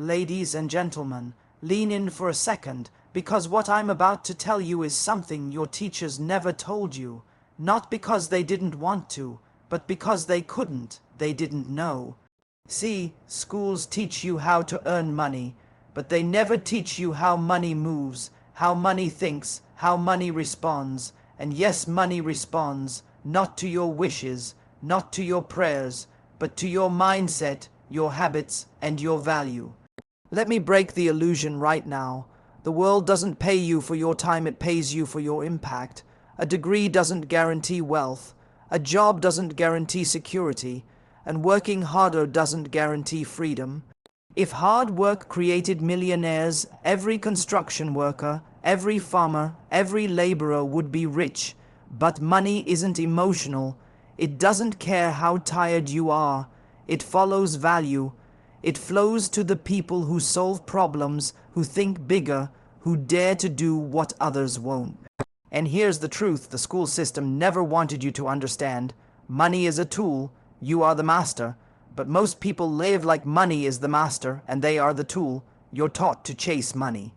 Ladies and gentlemen, lean in for a second, because what I'm about to tell you is something your teachers never told you. Not because they didn't want to, but because they couldn't, they didn't know. See, schools teach you how to earn money, but they never teach you how money moves, how money thinks, how money responds. And yes, money responds, not to your wishes, not to your prayers, but to your mindset, your habits, and your value. Let me break the illusion right now. The world doesn't pay you for your time, it pays you for your impact. A degree doesn't guarantee wealth. A job doesn't guarantee security. And working harder doesn't guarantee freedom. If hard work created millionaires, every construction worker, every farmer, every laborer would be rich. But money isn't emotional. It doesn't care how tired you are. It follows value. It flows to the people who solve problems, who think bigger, who dare to do what others won't. And here's the truth the school system never wanted you to understand. Money is a tool, you are the master. But most people live like money is the master and they are the tool. You're taught to chase money.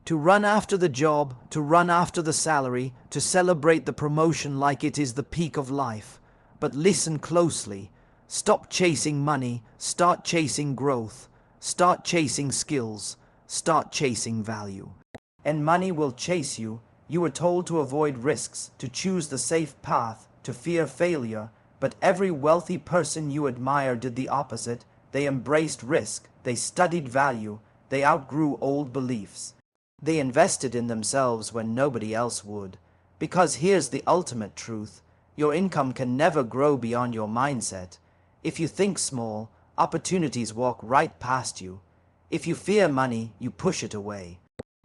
To run after the job, to run after the salary, to celebrate the promotion like it is the peak of life. But listen closely. Stop chasing money, start chasing growth, start chasing skills, start chasing value. And money will chase you. You were told to avoid risks, to choose the safe path, to fear failure, but every wealthy person you admire did the opposite. They embraced risk, they studied value, they outgrew old beliefs. They invested in themselves when nobody else would. Because here's the ultimate truth. Your income can never grow beyond your mindset. If you think small, opportunities walk right past you. If you fear money, you push it away.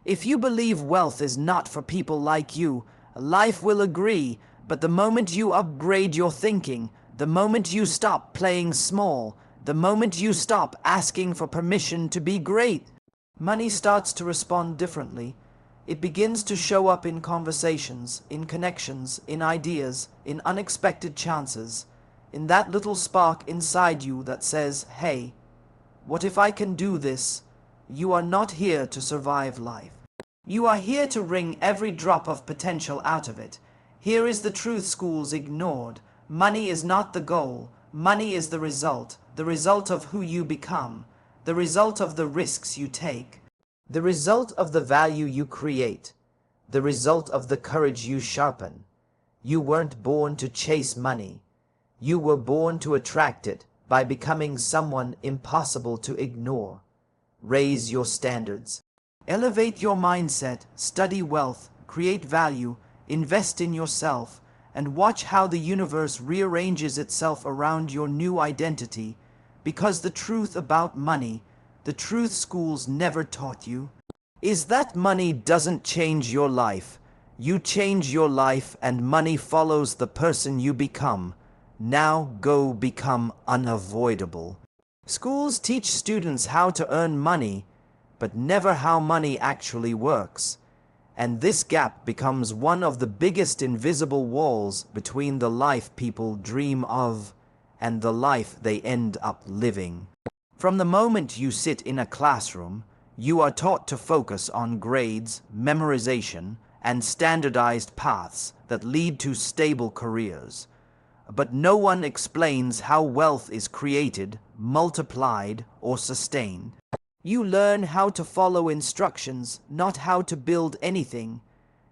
If you believe wealth is not for people like you, life will agree. But the moment you upgrade your thinking, the moment you stop playing small, the moment you stop asking for permission to be great, money starts to respond differently. It begins to show up in conversations, in connections, in ideas, in unexpected chances. In that little spark inside you that says, hey, what if I can do this? You are not here to survive life. You are here to wring every drop of potential out of it. Here is the truth schools ignored. Money is not the goal. Money is the result of who you become, the result of the risks you take, the result of the value you create, the result of the courage you sharpen. You weren't born to chase money. You were born to attract it by becoming someone impossible to ignore. Raise your standards. Elevate your mindset, study wealth, create value, invest in yourself, and watch how the universe rearranges itself around your new identity. Because the truth about money, the truth schools never taught you, is that money doesn't change your life. You change your life and money follows the person you become. Now go become unavoidable. Schools teach students how to earn money, but never how money actually works. And this gap becomes one of the biggest invisible walls between the life people dream of and the life they end up living. From the moment you sit in a classroom, you are taught to focus on grades, memorization, and standardized paths that lead to stable careers. But no one explains how wealth is created, multiplied, or sustained. You learn how to follow instructions, not how to build anything.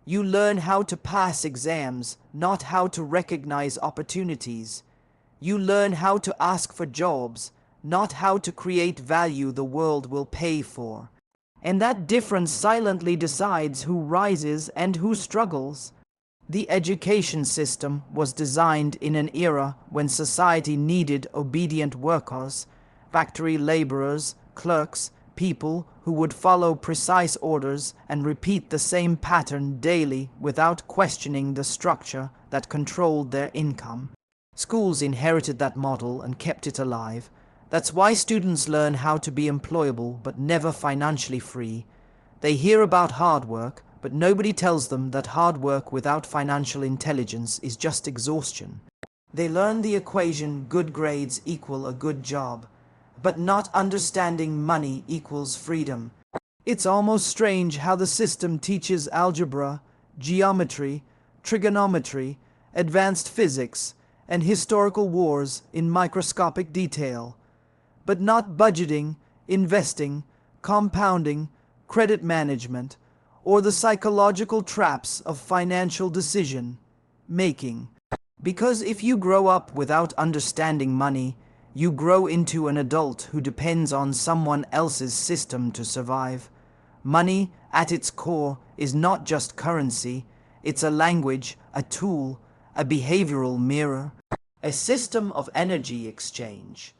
You learn how to pass exams, not how to recognize opportunities. You learn how to ask for jobs, not how to create value the world will pay for. And that difference silently decides who rises and who struggles. The education system was designed in an era when society needed obedient workers, factory laborers, clerks, people who would follow precise orders and repeat the same pattern daily without questioning the structure that controlled their income. Schools inherited that model and kept it alive. That's why students learn how to be employable but never financially free. They hear about hard work, but nobody tells them that hard work without financial intelligence is just exhaustion. They learn the equation good grades equal a good job. but not understanding money equals freedom. It's almost strange how the system teaches algebra, geometry, trigonometry, advanced physics, and historical wars in microscopic detail, but not budgeting, investing, compounding, credit management, or the psychological traps of financial decision making. Because if you grow up without understanding money, you grow into an adult who depends on someone else's system to survive. Money, at its core, is not just currency, it's a language, a tool, a behavioral mirror, a system of energy exchange.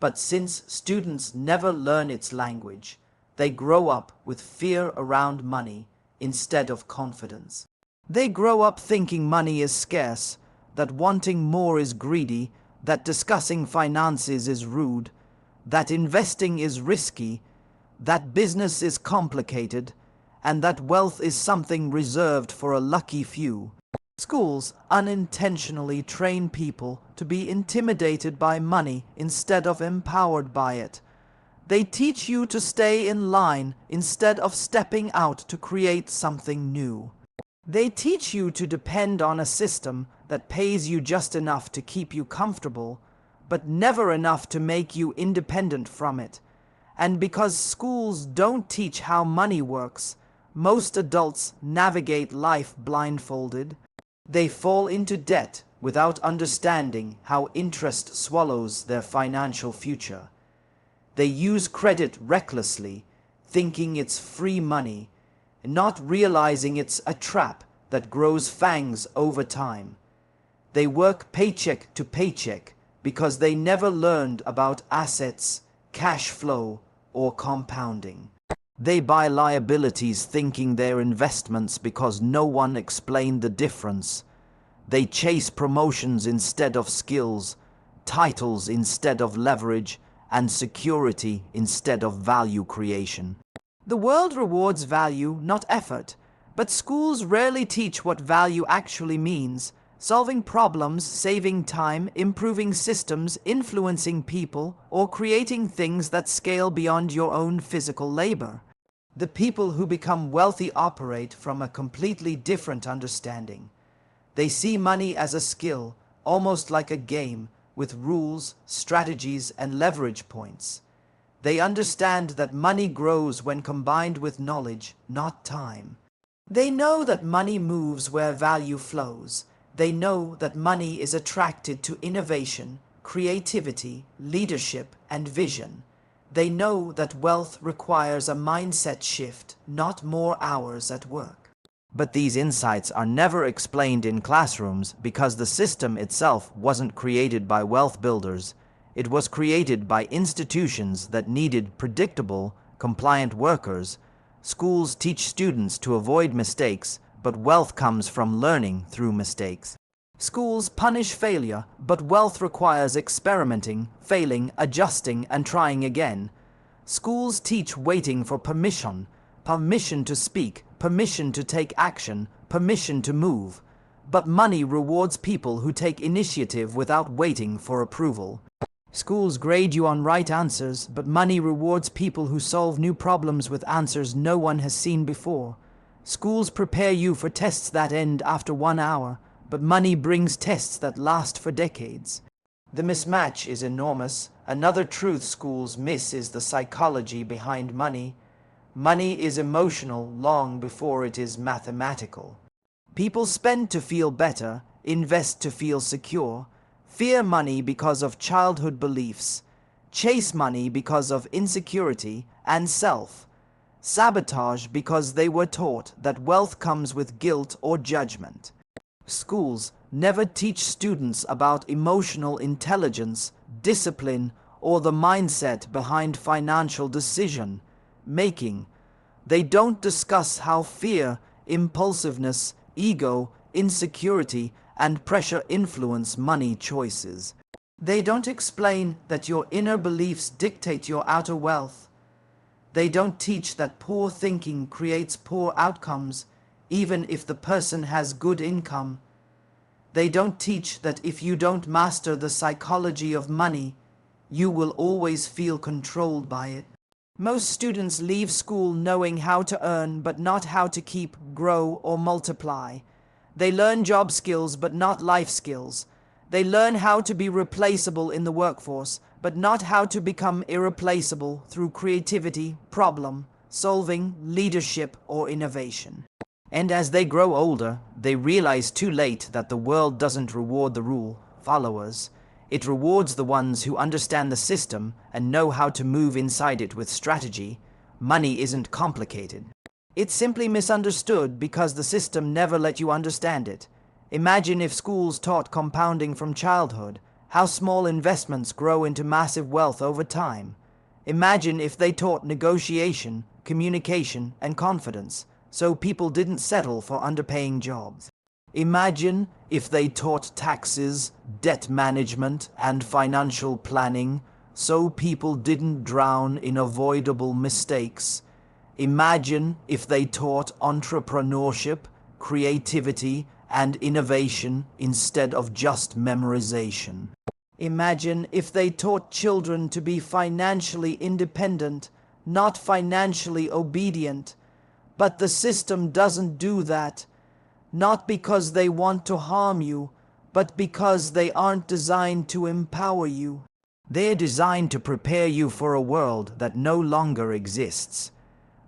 But since students never learn its language, they grow up with fear around money instead of confidence. They grow up thinking money is scarce, that wanting more is greedy, that discussing finances is rude, that investing is risky, that business is complicated, and that wealth is something reserved for a lucky few. Schools unintentionally train people to be intimidated by money instead of empowered by it. They teach you to stay in line instead of stepping out to create something new. They teach you to depend on a system that pays you just enough to keep you comfortable, but never enough to make you independent from it. And because schools don't teach how money works, most adults navigate life blindfolded. They fall into debt without understanding how interest swallows their financial future. They use credit recklessly, thinking it's free money, not realizing it's a trap that grows fangs over time. They work paycheck to paycheck because they never learned about assets, cash flow, or compounding. They buy liabilities thinking they're investments because no one explained the difference. They chase promotions instead of skills, titles instead of leverage, and security instead of value creation. The world rewards value, not effort, but schools rarely teach what value actually means. Solving problems, saving time, improving systems, influencing people, or creating things that scale beyond your own physical labor. The people who become wealthy operate from a completely different understanding. They see money as a skill, almost like a game, with rules, strategies, and leverage points. They understand that money grows when combined with knowledge, not time. They know that money moves where value flows. They know that money is attracted to innovation, creativity, leadership, and vision. They know that wealth requires a mindset shift, not more hours at work. But these insights are never explained in classrooms because the system itself wasn't created by wealth builders. It was created by institutions that needed predictable, compliant workers. Schools teach students to avoid mistakes, but wealth comes from learning through mistakes. Schools punish failure, but wealth requires experimenting, failing, adjusting, and trying again. Schools teach waiting for permission, permission to speak, permission to take action, permission to move. But money rewards people who take initiative without waiting for approval. Schools grade you on right answers, but money rewards people who solve new problems with answers no one has seen before. Schools prepare you for tests that end after 1 hour, but money brings tests that last for decades. The mismatch is enormous. Another truth schools miss is the psychology behind money. Money is emotional long before it is mathematical. People spend to feel better, invest to feel secure, fear money because of childhood beliefs, chase money because of insecurity and self, sabotage because they were taught that wealth comes with guilt or judgment. Schools never teach students about emotional intelligence, discipline, or the mindset behind financial decision making. They don't discuss how fear, impulsiveness, ego, insecurity, and pressure influence money choices. They don't explain that your inner beliefs dictate your outer wealth. They don't teach that poor thinking creates poor outcomes, even if the person has good income. They don't teach that if you don't master the psychology of money, you will always feel controlled by it. Most students leave school knowing how to earn, but not how to keep, grow, or multiply. They learn job skills, but not life skills. They learn how to be replaceable in the workforce, but not how to become irreplaceable through creativity, problem solving, leadership, or innovation. And as they grow older, they realize too late that the world doesn't reward the rule followers. It rewards the ones who understand the system and know how to move inside it with strategy. Money isn't complicated. It's simply misunderstood because the system never let you understand it. Imagine if schools taught compounding from childhood, how small investments grow into massive wealth over time. Imagine if they taught negotiation, communication, and confidence, so people didn't settle for underpaying jobs. Imagine if they taught taxes, debt management, and financial planning, so people didn't drown in avoidable mistakes. Imagine if they taught entrepreneurship, creativity, and innovation instead of just memorization. Imagine if they taught children to be financially independent, not financially obedient. But the system doesn't do that, not because they want to harm you, but because they aren't designed to empower you. They're designed to prepare you for a world that no longer exists.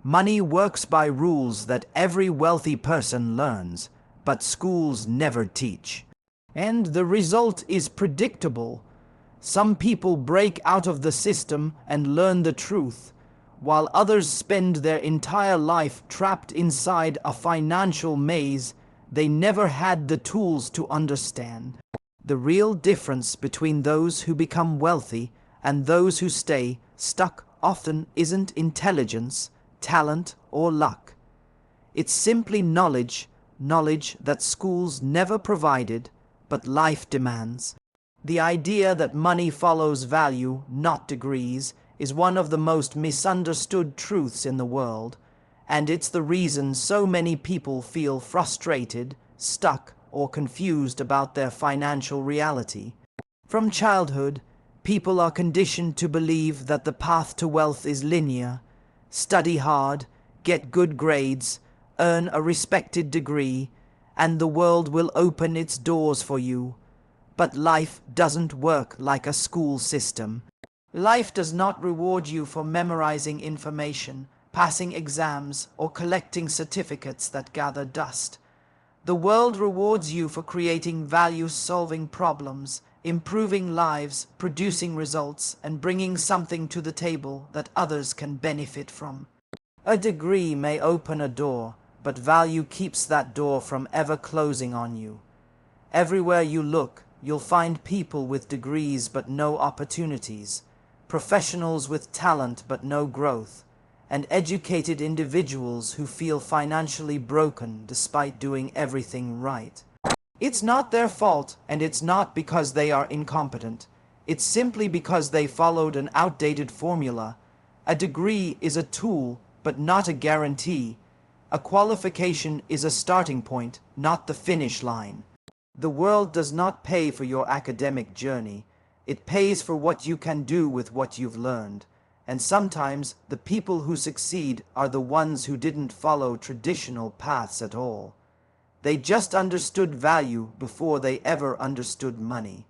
Money works by rules that every wealthy person learns, but schools never teach. And the result is predictable. Some people break out of the system and learn the truth, while others spend their entire life trapped inside a financial maze they never had the tools to understand. The real difference between those who become wealthy and those who stay stuck often isn't intelligence, talent, or luck. It's simply knowledge that schools never provided, but life demands. The idea that money follows value, not degrees, is one of the most misunderstood truths in the world, and it's the reason so many people feel frustrated, stuck, or confused about their financial reality. From childhood, people are conditioned to believe that the path to wealth is linear. Study hard, get good grades, earn a respected degree, and the world will open its doors for you. But life doesn't work like a school system. Life does not reward you for memorizing information, passing exams, or collecting certificates that gather dust. The world rewards you for creating value-solving problems, improving lives, producing results, and bringing something to the table that others can benefit from. A degree may open a door, but value keeps that door from ever closing on you. Everywhere you look, you'll find people with degrees but no opportunities, professionals with talent but no growth, and educated individuals who feel financially broken despite doing everything right. It's not their fault, and it's not because they are incompetent. It's simply because they followed an outdated formula. A degree is a tool, but not a guarantee. A qualification is a starting point, not the finish line. The world does not pay for your academic journey. It pays for what you can do with what you've learned. And sometimes the people who succeed are the ones who didn't follow traditional paths at all. They just understood value before they ever understood money.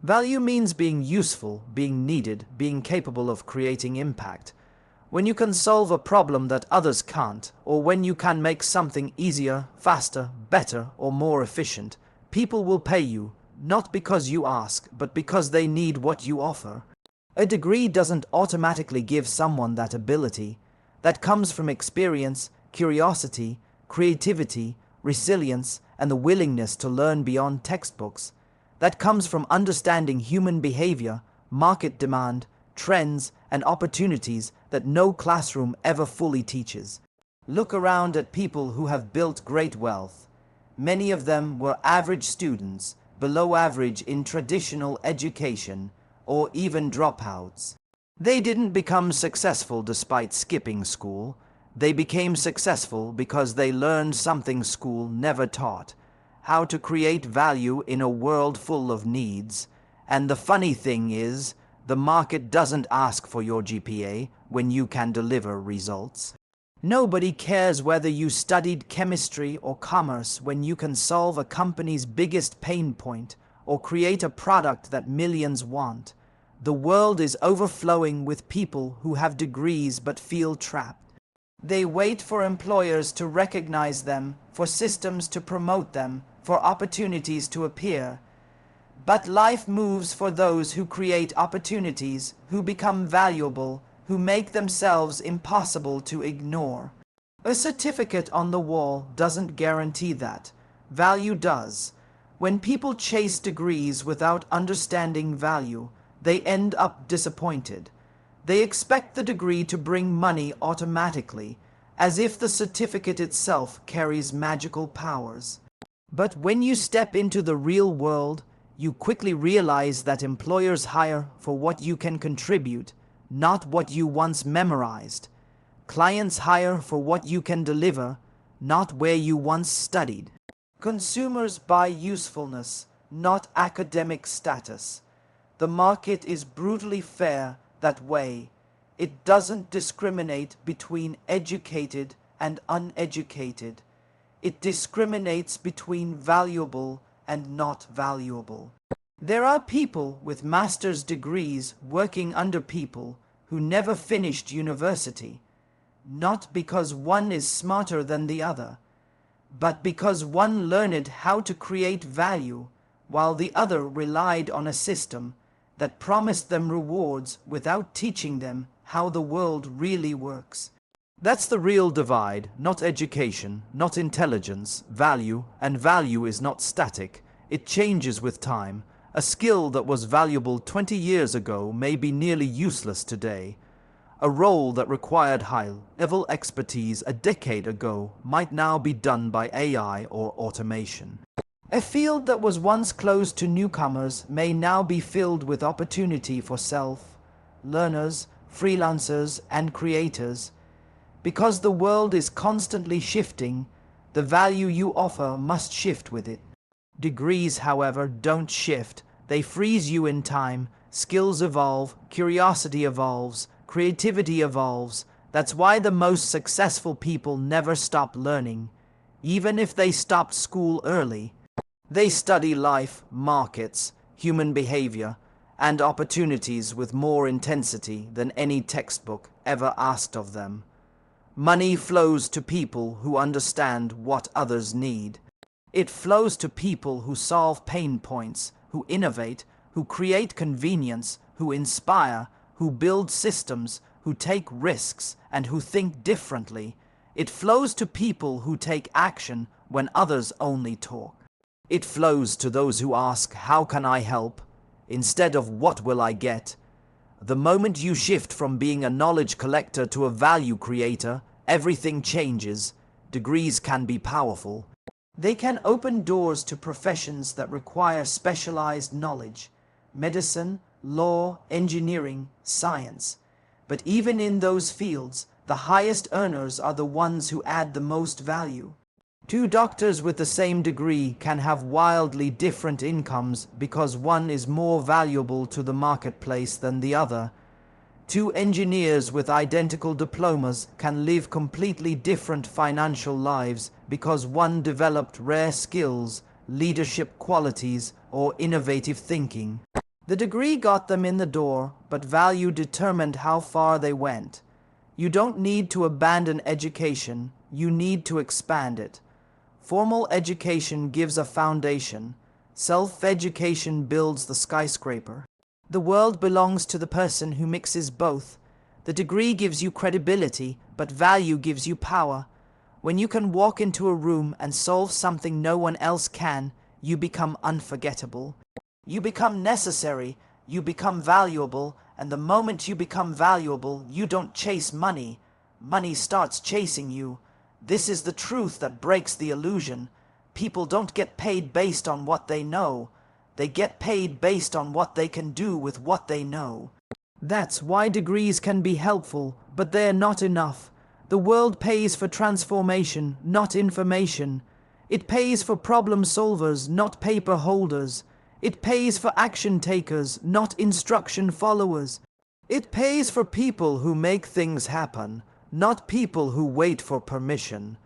Value means being useful, being needed, being capable of creating impact. When you can solve a problem that others can't, or when you can make something easier, faster, better, or more efficient, people will pay you, not because you ask, but because they need what you offer. A degree doesn't automatically give someone that ability. That comes from experience, curiosity, creativity, resilience, and the willingness to learn beyond textbooks. That comes from understanding human behavior, market demand, trends, and opportunities that no classroom ever fully teaches. Look around at people who have built great wealth. Many of them were average students, below average in traditional education, or even dropouts. They didn't become successful despite skipping school. They became successful because they learned something school never taught: how to create value in a world full of needs. And the funny thing is, The market doesn't ask for your GPA when you can deliver results. Nobody cares whether you studied chemistry or commerce when you can solve a company's biggest pain point or create a product that millions want. The world is overflowing with people who have degrees but feel trapped. They wait for employers to recognize them, for systems to promote them, for opportunities to appear. But life moves for those who create opportunities, who become valuable, who make themselves impossible to ignore. A certificate on the wall doesn't guarantee that. Value does. When people chase degrees without understanding value, they end up disappointed. They expect the degree to bring money automatically, as if the certificate itself carries magical powers. But when you step into the real world, you quickly realize that employers hire for what you can contribute, not what you once memorized. Clients hire for what you can deliver, not where you once studied. Consumers buy usefulness, not academic status. The market is brutally fair that way. It doesn't discriminate between educated and uneducated. It discriminates between valuable and not valuable. There are people with master's degrees working under people who never finished university, not because one is smarter than the other, but because one learned how to create value while the other relied on a system that promised them rewards without teaching them how the world really works. That's the real divide, not education, not intelligence, value, and value is not static. It changes with time. A skill that was valuable 20 years ago may be nearly useless today. A role that required high-level expertise a decade ago might now be done by AI or automation. A field that was once closed to newcomers may now be filled with opportunity for self-learners, freelancers, and creators. Because the world is constantly shifting, the value you offer must shift with it. Degrees, however, don't shift. They freeze you in time. Skills evolve, curiosity evolves, creativity evolves. That's why the most successful people never stop learning, even if they stopped school early. They study life, markets, human behavior, and opportunities with more intensity than any textbook ever asked of them. Money flows to people who understand what others need. It flows to people who solve pain points, who innovate, who create convenience, who inspire, who build systems, who take risks, and who think differently. It flows to people who take action when others only talk. It flows to those who ask, "How can I help?" instead of "What will I get?" The moment you shift from being a knowledge collector to a value creator, everything changes. Degrees can be powerful. They can open doors to professions that require specialized knowledge: medicine, law, engineering, science. But even in those fields, the highest earners are the ones who add the most value. Two doctors with the same degree can have wildly different incomes because one is more valuable to the marketplace than the other. Two engineers with identical diplomas can live completely different financial lives because one developed rare skills, leadership qualities, or innovative thinking. The degree got them in the door, but value determined how far they went. You don't need to abandon education, you need to expand it. Formal education gives a foundation. Self-education builds the skyscraper. The world belongs to the person who mixes both. The degree gives you credibility, but value gives you power. When you can walk into a room and solve something no one else can, you become unforgettable. You become necessary, you become valuable, and the moment you become valuable, you don't chase money. Money starts chasing you. This is the truth that breaks the illusion. People don't get paid based on what they know. They get paid based on what they can do with what they know. That's why degrees can be helpful, but they're not enough. The world pays for transformation, not information. It pays for problem solvers, not paper holders. It pays for action takers, not instruction followers. It pays for people who make things happen, not people who wait for permission.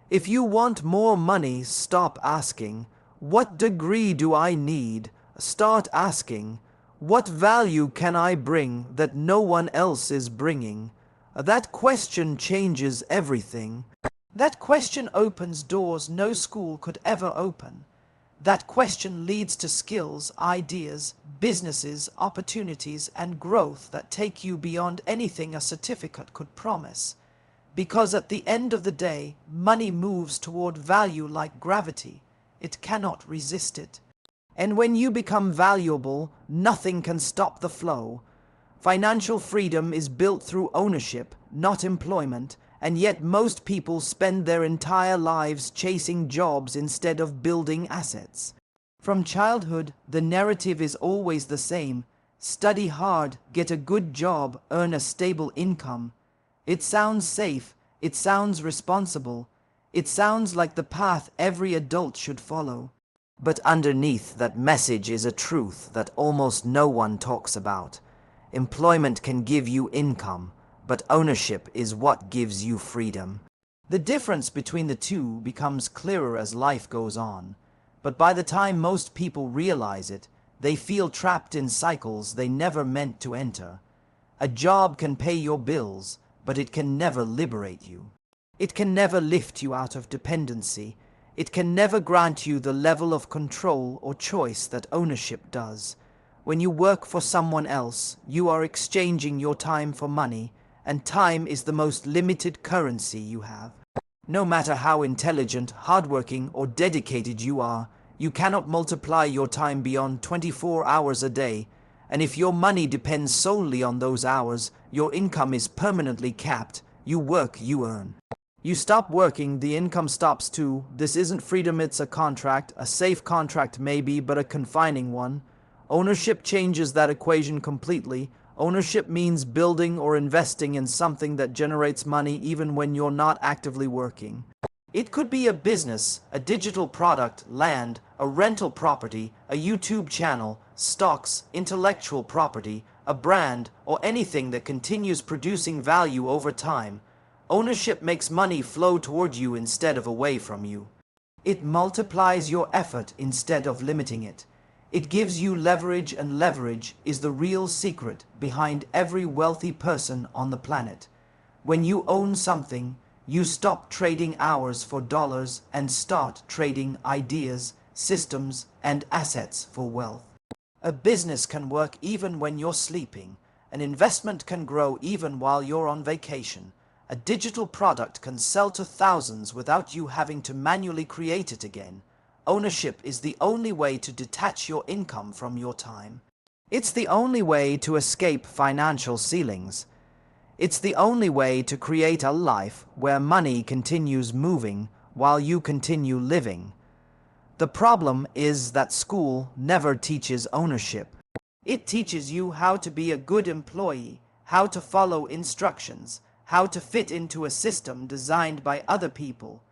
If you want more money, stop asking, "What degree do I need?" Start asking, "What value can I bring that no one else is bringing?" That question changes everything. That question opens doors no school could ever open. That question leads to skills, ideas, businesses, opportunities, and growth that take you beyond anything a certificate could promise. Because at the end of the day, money moves toward value like gravity. It cannot resist it. And when you become valuable, nothing can stop the flow. Financial freedom is built through ownership, not employment, and yet most people spend their entire lives chasing jobs instead of building assets. From childhood, the narrative is always the same: study hard, get a good job, earn a stable income. It sounds safe, it sounds responsible, it sounds like the path every adult should follow. But underneath that message is a truth that almost no one talks about. Employment can give you income, but ownership is what gives you freedom. The difference between the two becomes clearer as life goes on, but by the time most people realize it, they feel trapped in cycles they never meant to enter. A job can pay your bills, but it can never liberate you. It can never lift you out of dependency. It can never grant you the level of control or choice that ownership does. When you work for someone else, you are exchanging your time for money, and time is the most limited currency you have. No matter how intelligent, hardworking, or dedicated you are, you cannot multiply your time beyond 24 hours a day, and if your money depends solely on those hours, your income is permanently capped. You work, you earn. You stop working, the income stops too. This isn't freedom, it's a contract. A safe contract maybe, but a confining one. Ownership changes that equation completely. Ownership means building or investing in something that generates money even when you're not actively working. It could be a business, a digital product, land, a rental property, a YouTube channel, stocks, intellectual property, a brand, or anything that continues producing value over time. Ownership makes money flow toward you instead of away from you. It multiplies your effort instead of limiting it. It gives you leverage, and leverage is the real secret behind every wealthy person on the planet. When you own something, you stop trading hours for dollars and start trading ideas, systems, and assets for wealth. A business can work even when you're sleeping. An investment can grow even while you're on vacation. A digital product can sell to thousands without you having to manually create it again. Ownership is the only way to detach your income from your time. It's the only way to escape financial ceilings. It's the only way to create a life where money continues moving while you continue living. The problem is that school never teaches ownership. It teaches you how to be a good employee, how to follow instructions, how to fit into a system designed by other people.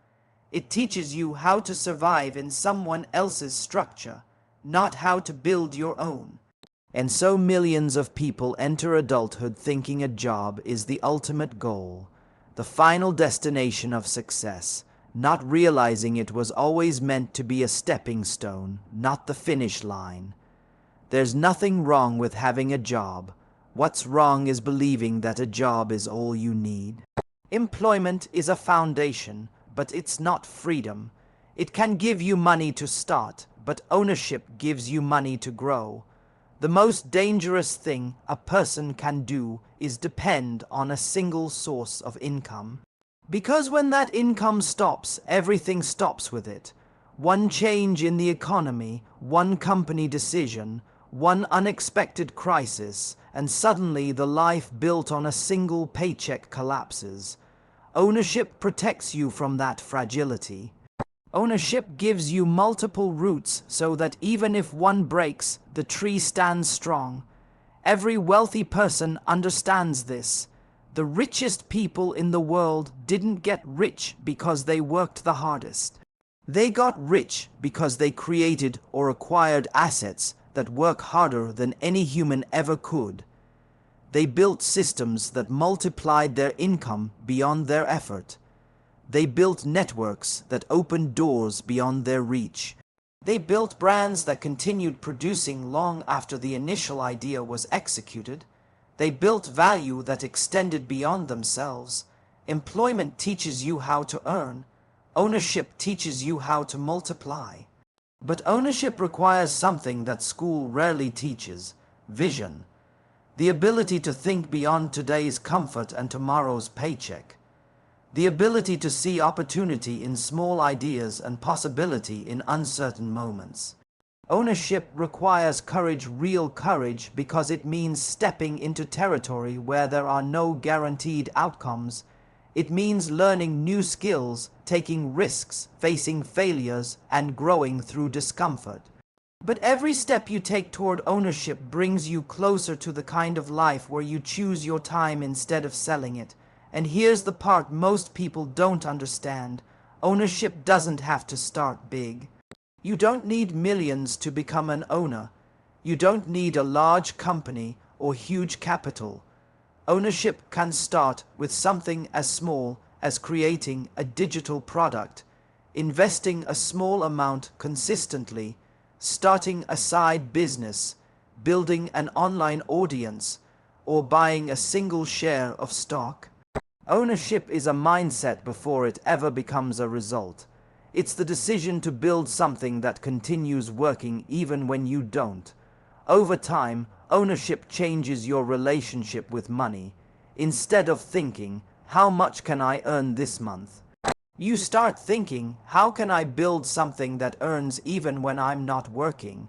It teaches you how to survive in someone else's structure, not how to build your own. And so millions of people enter adulthood thinking a job is the ultimate goal, the final destination of success, not realizing it was always meant to be a stepping stone, not the finish line. There's nothing wrong with having a job. What's wrong is believing that a job is all you need. Employment is a foundation, but it's not freedom. It can give you money to start, but ownership gives you money to grow. The most dangerous thing a person can do is depend on a single source of income. Because when that income stops, everything stops with it. One change in the economy, one company decision, one unexpected crisis, and suddenly the life built on a single paycheck collapses. Ownership protects you from that fragility. Ownership gives you multiple roots so that even if one breaks, the tree stands strong. Every wealthy person understands this. The richest people in the world didn't get rich because they worked the hardest. They got rich because they created or acquired assets that work harder than any human ever could. They built systems that multiplied their income beyond their effort. They built networks that opened doors beyond their reach. They built brands that continued producing long after the initial idea was executed. They built value that extended beyond themselves. Employment teaches you how to earn. Ownership teaches you how to multiply. But ownership requires something that school rarely teaches: vision. The ability to think beyond today's comfort and tomorrow's paycheck. The ability to see opportunity in small ideas and possibility in uncertain moments. Ownership requires courage, real courage, because it means stepping into territory where there are no guaranteed outcomes. It means learning new skills, taking risks, facing failures, and growing through discomfort. But every step you take toward ownership brings you closer to the kind of life where you choose your time instead of selling it. And here's the part most people don't understand: ownership doesn't have to start big. You don't need millions to become an owner. You don't need a large company or huge capital. Ownership can start with something as small as creating a digital product, investing a small amount consistently, starting a side business, building an online audience, or buying a single share of stock. Ownership is a mindset before it ever becomes a result. It's the decision to build something that continues working even when you don't. Over time, ownership changes your relationship with money. Instead of thinking, "How much can I earn this month?" you start thinking, "How can I build something that earns even when I'm not working?"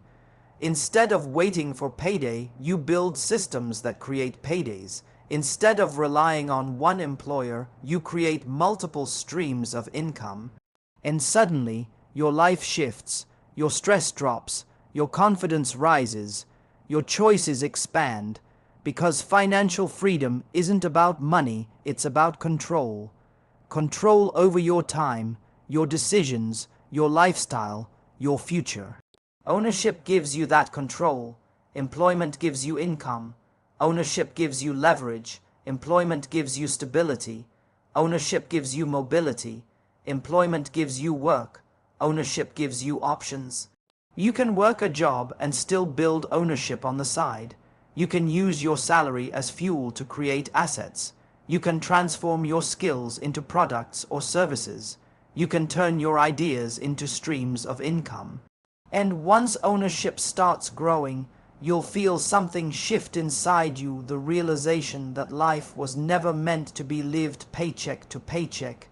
Instead of waiting for payday, you build systems that create paydays. Instead of relying on one employer, you create multiple streams of income. And suddenly, your life shifts, your stress drops, your confidence rises, your choices expand, because financial freedom isn't about money, it's about control. Control over your time, your decisions, your lifestyle, your future. Ownership gives you that control. Employment gives you income. Ownership gives you leverage. Employment gives you stability. Ownership gives you mobility. Employment gives you work. Ownership gives you options. You can work a job and still build ownership on the side. You can use your salary as fuel to create assets. You can transform your skills into products or services. You can turn your ideas into streams of income. And once ownership starts growing, you'll feel something shift inside you, the realization that life was never meant to be lived paycheck to paycheck.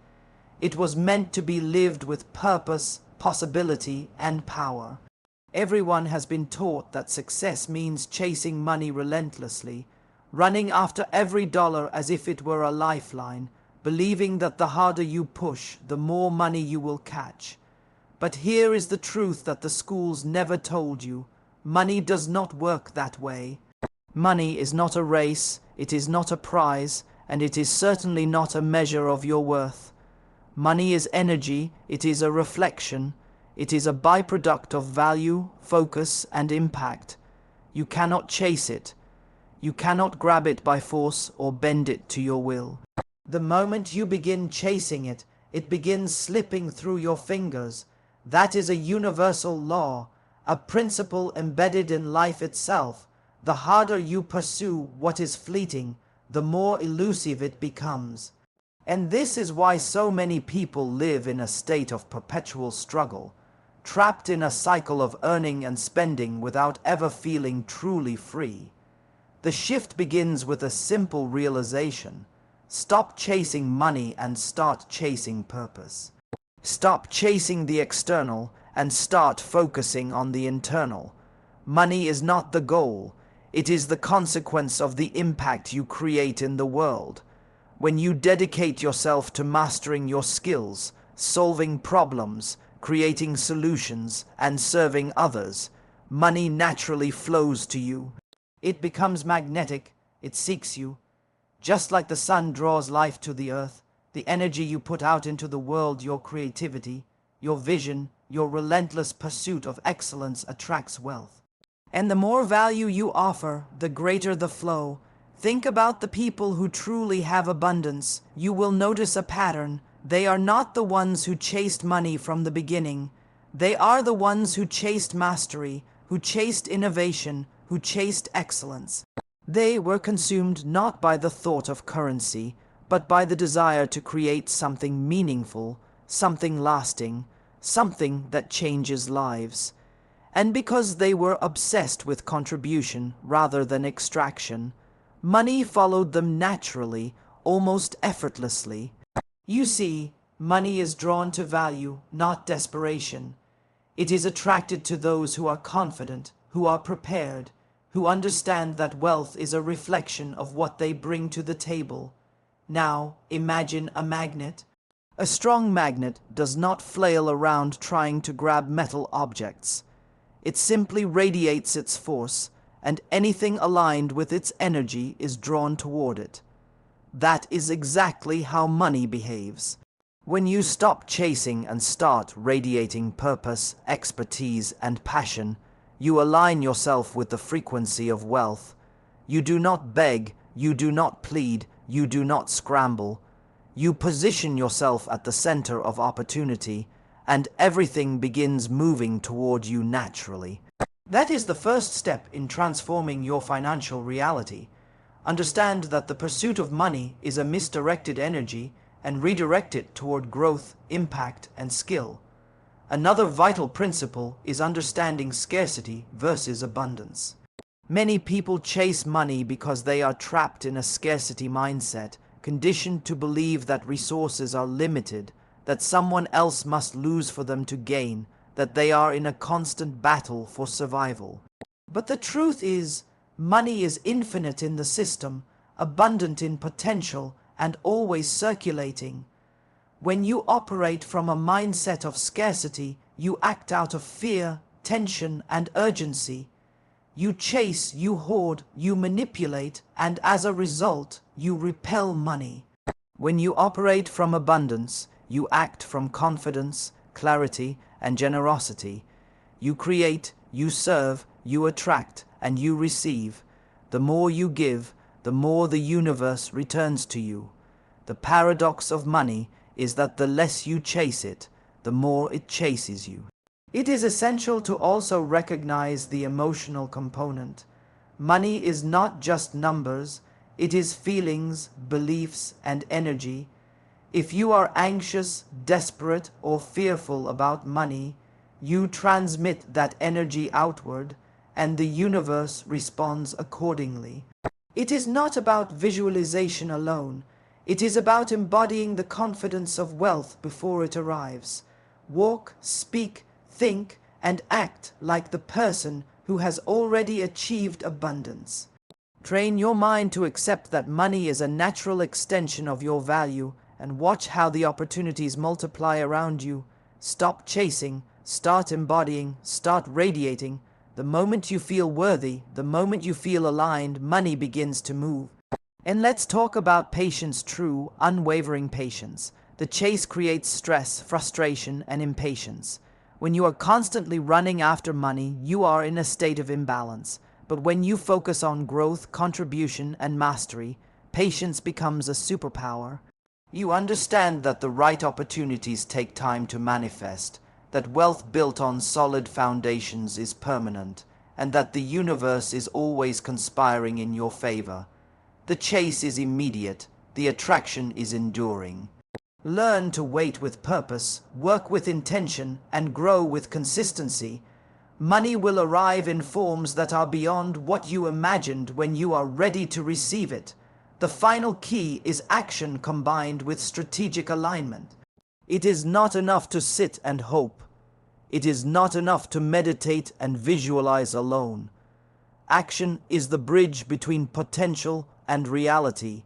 It was meant to be lived with purpose, possibility, and power. Everyone has been taught that success means chasing money relentlessly, running after every dollar as if it were a lifeline, believing that the harder you push, the more money you will catch. But here is the truth that the schools never told you. Money does not work that way. Money is not a race, it is not a prize, and it is certainly not a measure of your worth. Money is energy, it is a reflection, it is a byproduct of value, focus, and impact. You cannot chase it. You cannot grab it by force or bend it to your will. The moment you begin chasing it, it begins slipping through your fingers. That is a universal law, a principle embedded in life itself. The harder you pursue what is fleeting, the more elusive it becomes. And this is why so many people live in a state of perpetual struggle, trapped in a cycle of earning and spending without ever feeling truly free. The shift begins with a simple realization: stop chasing money and start chasing purpose. Stop chasing the external and start focusing on the internal. Money is not the goal, it is the consequence of the impact you create in the world. When you dedicate yourself to mastering your skills, solving problems, creating solutions, and serving others, money naturally flows to you. It becomes magnetic, it seeks you. Just like the sun draws life to the earth, the energy you put out into the world, your creativity, your vision, your relentless pursuit of excellence attracts wealth. And the more value you offer, the greater the flow. Think about the people who truly have abundance. You will notice a pattern. They are not the ones who chased money from the beginning. They are the ones who chased mastery, who chased innovation, who chased excellence. They were consumed not by the thought of currency, but by the desire to create something meaningful, something lasting, something that changes lives. And because they were obsessed with contribution rather than extraction, money followed them naturally, almost effortlessly. You see, money is drawn to value, not desperation. It is attracted to those who are confident, who are prepared, who understand that wealth is a reflection of what they bring to the table. Now, imagine a magnet. A strong magnet does not flail around trying to grab metal objects. It simply radiates its force, and anything aligned with its energy is drawn toward it. That is exactly how money behaves. When you stop chasing and start radiating purpose, expertise, and passion, you align yourself with the frequency of wealth. You do not beg, you do not plead, you do not scramble. You position yourself at the center of opportunity, and everything begins moving toward you naturally. That is the first step in transforming your financial reality. Understand that the pursuit of money is a misdirected energy, and redirect it toward growth, impact, and skill. Another vital principle is understanding scarcity versus abundance. Many people chase money because they are trapped in a scarcity mindset, conditioned to believe that resources are limited, that someone else must lose for them to gain, that they are in a constant battle for survival. But the truth is, money is infinite in the system, abundant in potential, and always circulating. When you operate from a mindset of scarcity, you act out of fear, tension, and urgency. You chase, you hoard, you manipulate, and as a result, you repel money. When you operate from abundance, you act from confidence, clarity, and generosity. You create, you serve, you attract, and you receive. The more you give, the more the universe returns to you. The paradox of money is that the less you chase it, the more it chases you. It is essential to also recognize the emotional component. Money is not just numbers, it is feelings, beliefs, and energy. If you are anxious, desperate, or fearful about money, you transmit that energy outward, and the universe responds accordingly. It is not about visualization alone. It is about embodying the confidence of wealth before it arrives. Walk, speak, think, and act like the person who has already achieved abundance. Train your mind to accept that money is a natural extension of your value, and watch how the opportunities multiply around you. Stop chasing, start embodying, start radiating. The moment you feel worthy, the moment you feel aligned, money begins to move. And let's talk about patience, true, unwavering patience. The chase creates stress, frustration, and impatience. When you are constantly running after money, you are in a state of imbalance. But when you focus on growth, contribution, and mastery, patience becomes a superpower. You understand that the right opportunities take time to manifest, that wealth built on solid foundations is permanent, and that the universe is always conspiring in your favor. The chase is immediate, the attraction is enduring. Learn to wait with purpose, work with intention, and grow with consistency. Money will arrive in forms that are beyond what you imagined when you are ready to receive it. The final key is action combined with strategic alignment. It is not enough to sit and hope. It is not enough to meditate and visualize alone. Action is the bridge between potential and reality.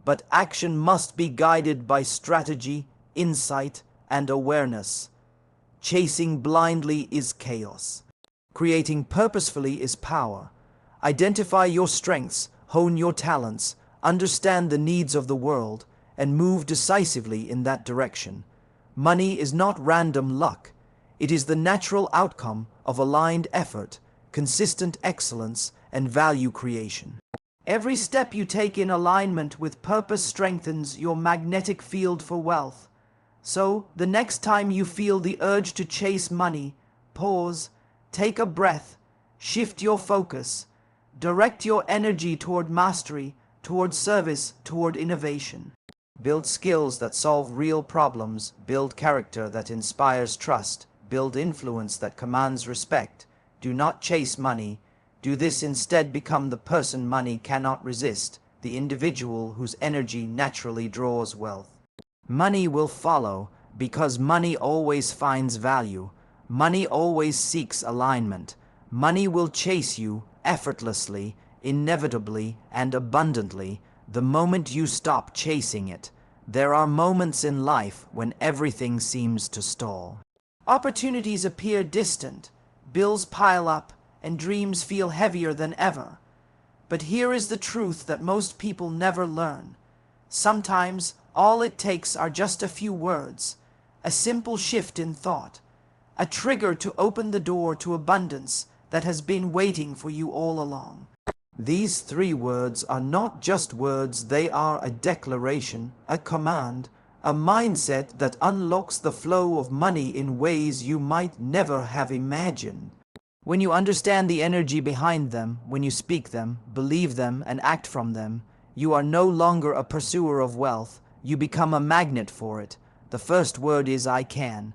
But action must be guided by strategy, insight, and awareness. Chasing blindly is chaos. Creating purposefully is power. Identify your strengths, hone your talents, understand the needs of the world, and move decisively in that direction. Money is not random luck. It is the natural outcome of aligned effort, consistent excellence, and value creation. Every step you take in alignment with purpose strengthens your magnetic field for wealth. So, the next time you feel the urge to chase money, pause, take a breath, shift your focus, direct your energy toward mastery, toward service, toward innovation. Build skills that solve real problems, build character that inspires trust, build influence that commands respect. Do not chase money. Do this instead: become the person money cannot resist, the individual whose energy naturally draws wealth. Money will follow because money always finds value. Money always seeks alignment. Money will chase you effortlessly, inevitably, and abundantly the moment you stop chasing it. There are moments in life when everything seems to stall. Opportunities appear distant, bills pile up, and dreams feel heavier than ever. But here is the truth that most people never learn. Sometimes all it takes are just a few words, a simple shift in thought, a trigger to open the door to abundance that has been waiting for you all along. These 3 words are not just words, they are a declaration, a command, a mindset that unlocks the flow of money in ways you might never have imagined. When you understand the energy behind them, when you speak them, believe them, and act from them, you are no longer a pursuer of wealth, you become a magnet for it. The first word is I can.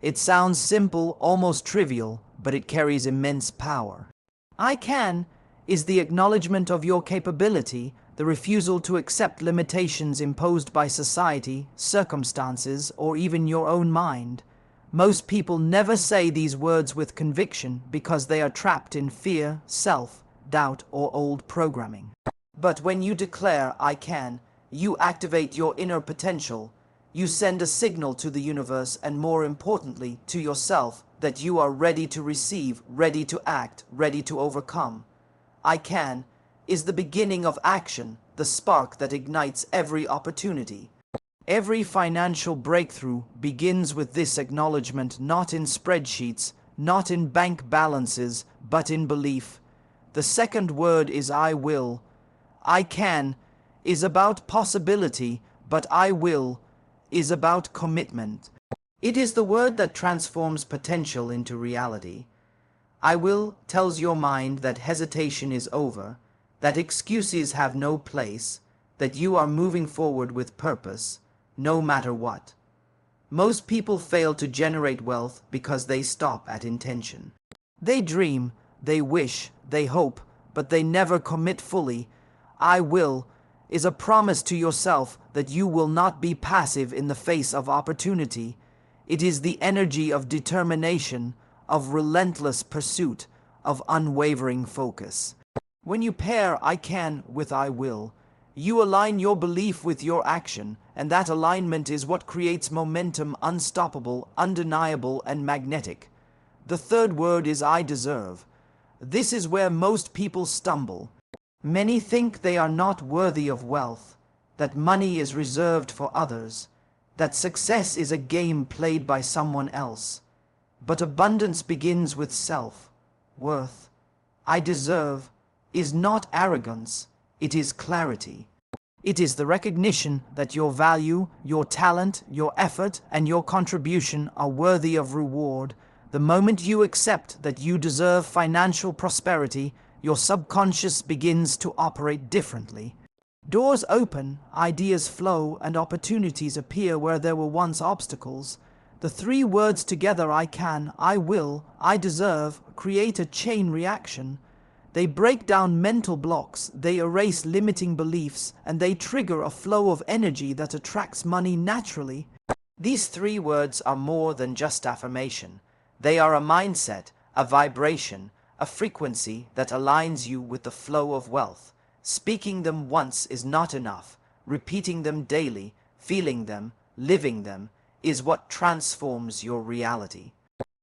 It sounds simple, almost trivial, but it carries immense power. I can is the acknowledgement of your capability, the refusal to accept limitations imposed by society, circumstances, or even your own mind. Most people never say these words with conviction because they are trapped in fear, self-doubt, or old programming. But when you declare I can, you activate your inner potential. You send a signal to the universe and, more importantly, to yourself that you are ready to receive, ready to act, ready to overcome. I can is the beginning of action, the spark that ignites every opportunity. Every financial breakthrough begins with this acknowledgement, not in spreadsheets, not in bank balances, but in belief. The second word is I will. I can is about possibility, but I will is about commitment. It is the word that transforms potential into reality. I will tells your mind that hesitation is over, that excuses have no place, that you are moving forward with purpose, no matter what. Most people fail to generate wealth because they stop at intention. They dream, they wish, they hope, but they never commit fully. I will is a promise to yourself that you will not be passive in the face of opportunity. It is the energy of determination, of relentless pursuit, of unwavering focus. When you pair I can with I will, you align your belief with your action, and that alignment is what creates momentum, unstoppable, undeniable, and magnetic. The third word is I deserve. This is where most people stumble. Many think they are not worthy of wealth, that money is reserved for others, that success is a game played by someone else. But abundance begins with self-worth. I deserve is not arrogance, it is clarity. It is the recognition that your value, your talent, your effort, and your contribution are worthy of reward. The moment you accept that you deserve financial prosperity, your subconscious begins to operate differently. Doors open, ideas flow, and opportunities appear where there were once obstacles. The 3 words together, I can, I will, I deserve, create a chain reaction. They break down mental blocks, they erase limiting beliefs, and they trigger a flow of energy that attracts money naturally. These 3 words are more than just affirmation. They are a mindset, a vibration, a frequency that aligns you with the flow of wealth. Speaking them once is not enough. Repeating them daily, feeling them, living them, is what transforms your reality.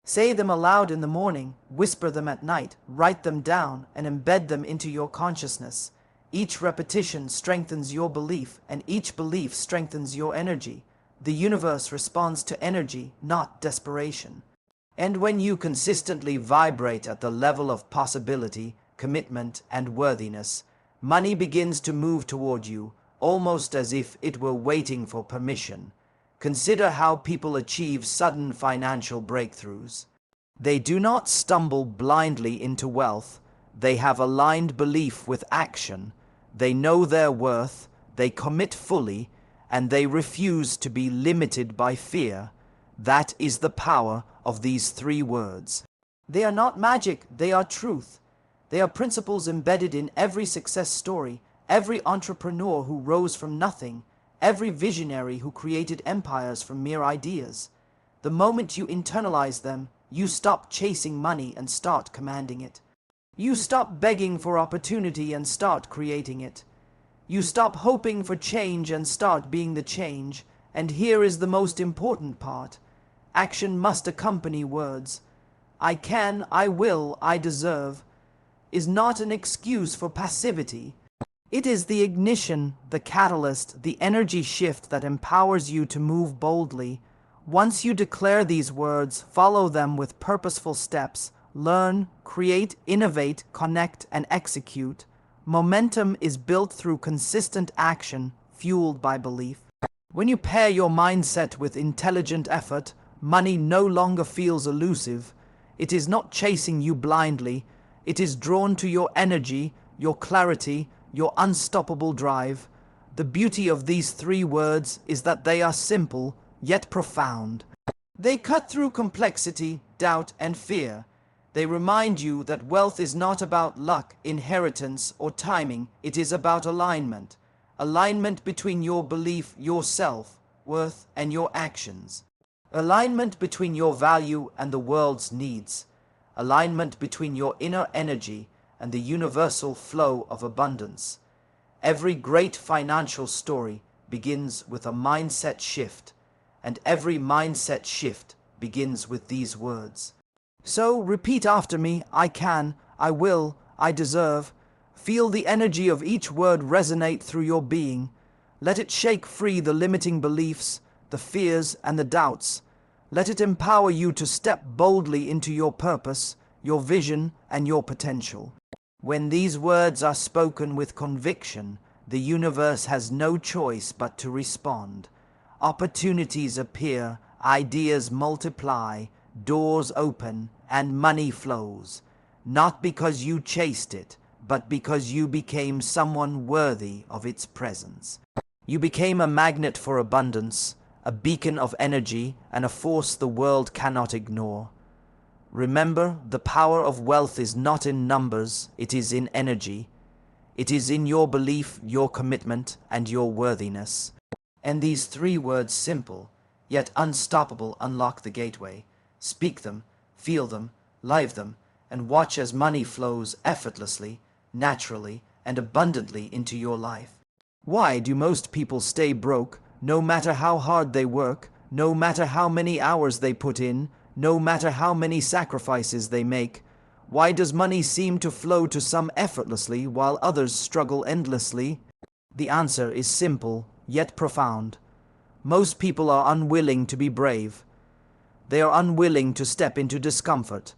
Say them aloud in the morning, whisper them at night, write them down, and embed them into your consciousness. Each repetition strengthens your belief, and each belief strengthens your energy. The universe responds to energy, not desperation. And when you consistently vibrate at the level of possibility, commitment, and worthiness, money begins to move toward you, almost as if it were waiting for permission. Consider how people achieve sudden financial breakthroughs. They do not stumble blindly into wealth. They have aligned belief with action. They know their worth, they commit fully, and they refuse to be limited by fear. That is the power of these 3 words. They are not magic, they are truth. They are principles embedded in every success story, every entrepreneur who rose from nothing, every visionary who created empires from mere ideas. The moment you internalize them, you stop chasing money and start commanding it. You stop begging for opportunity and start creating it. You stop hoping for change and start being the change. And here is the most important part. Action must accompany words. I can, I will, I deserve is not an excuse for passivity. It is the ignition, the catalyst, the energy shift that empowers you to move boldly. Once you declare these words, follow them with purposeful steps. Learn, create, innovate, connect, and execute. Momentum is built through consistent action, fueled by belief. When you pair your mindset with intelligent effort, money no longer feels elusive. It is not chasing you blindly. It is drawn to your energy, your clarity, your unstoppable drive. The beauty of these 3 words is that they are simple, yet profound. They cut through complexity, doubt, and fear. They remind you that wealth is not about luck, inheritance, or timing. It is about alignment. Alignment between your belief, your self-worth, and your actions. Alignment between your value and the world's needs. Alignment between your inner energy and the universal flow of abundance. Every great financial story begins with a mindset shift, and every mindset shift begins with these words. So repeat after me: I can, I will, I deserve. Feel the energy of each word resonate through your being. Let it shake free the limiting beliefs, the fears, and the doubts. Let it empower you to step boldly into your purpose, your vision, and your potential. When these words are spoken with conviction, the universe has no choice but to respond. Opportunities appear, ideas multiply, doors open, and money flows. Not because you chased it, but because you became someone worthy of its presence. You became a magnet for abundance, a beacon of energy, and a force the world cannot ignore. Remember, the power of wealth is not in numbers, it is in energy. It is in your belief, your commitment, and your worthiness. And these 3 words, simple, yet unstoppable, unlock the gateway. Speak them, feel them, live them, and watch as money flows effortlessly, naturally, and abundantly into your life. Why do most people stay broke, no matter how hard they work, no matter how many hours they put in, no matter how many sacrifices they make? Why does money seem to flow to some effortlessly while others struggle endlessly? The answer is simple, yet profound. Most people are unwilling to be brave. They are unwilling to step into discomfort,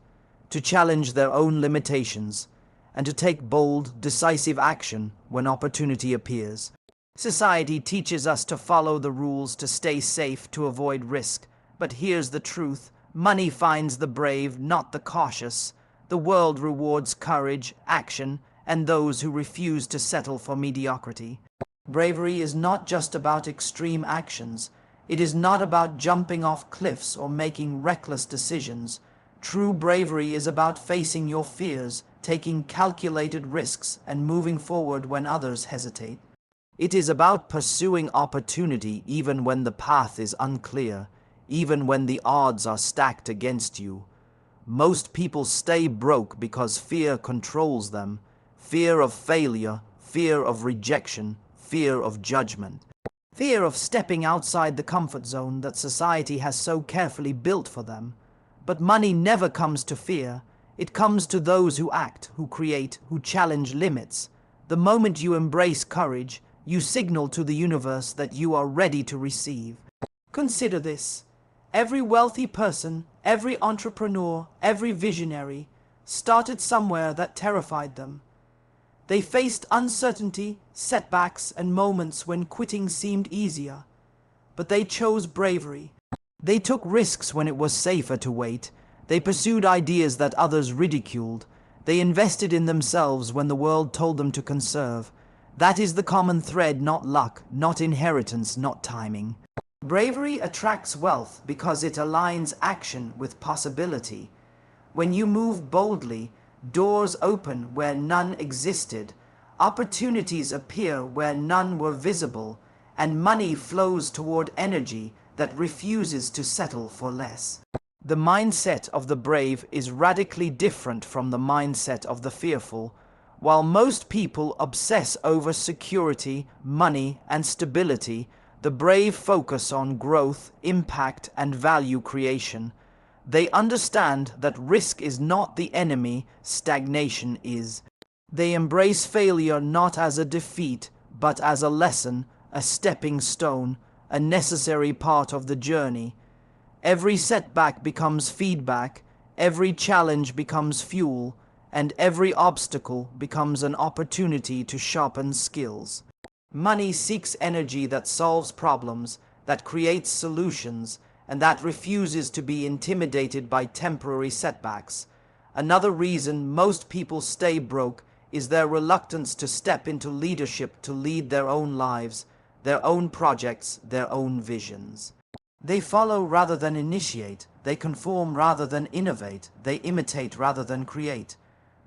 to challenge their own limitations, and to take bold, decisive action when opportunity appears. Society teaches us to follow the rules, to stay safe, to avoid risk. But here's the truth: money finds the brave, not the cautious. The world rewards courage, action, and those who refuse to settle for mediocrity. Bravery is not just about extreme actions. It is not about jumping off cliffs or making reckless decisions. True bravery is about facing your fears, taking calculated risks, and moving forward when others hesitate. It is about pursuing opportunity even when the path is unclear, even when the odds are stacked against you. Most people stay broke because fear controls them. Fear of failure, fear of rejection, fear of judgment. Fear of stepping outside the comfort zone that society has so carefully built for them. But money never comes to fear. It comes to those who act, who create, who challenge limits. The moment you embrace courage, you signal to the universe that you are ready to receive. Consider this. Every wealthy person, Every entrepreneur, every visionary, started somewhere that terrified them. They faced uncertainty, setbacks, and moments when quitting seemed easier. But they chose bravery. They took risks when it was safer to wait. They pursued ideas that others ridiculed. They invested in themselves when the world told them to conserve. That is the common thread, not luck, not inheritance, not timing. Bravery attracts wealth because it aligns action with possibility. When you move boldly, doors open where none existed, opportunities appear where none were visible, and money flows toward energy that refuses to settle for less. The mindset of the brave is radically different from the mindset of the fearful. While most people obsess over security, money, and stability, the brave focus on growth, impact, and value creation. They understand that risk is not the enemy, stagnation is. They embrace failure not as a defeat, but as a lesson, a stepping stone, a necessary part of the journey. Every setback becomes feedback, every challenge becomes fuel, and every obstacle becomes an opportunity to sharpen skills. Money seeks energy that solves problems, that creates solutions, and that refuses to be intimidated by temporary setbacks. Another reason most people stay broke is their reluctance to step into leadership to lead their own lives, their own projects, their own visions. They follow rather than initiate, they conform rather than innovate, they imitate rather than create.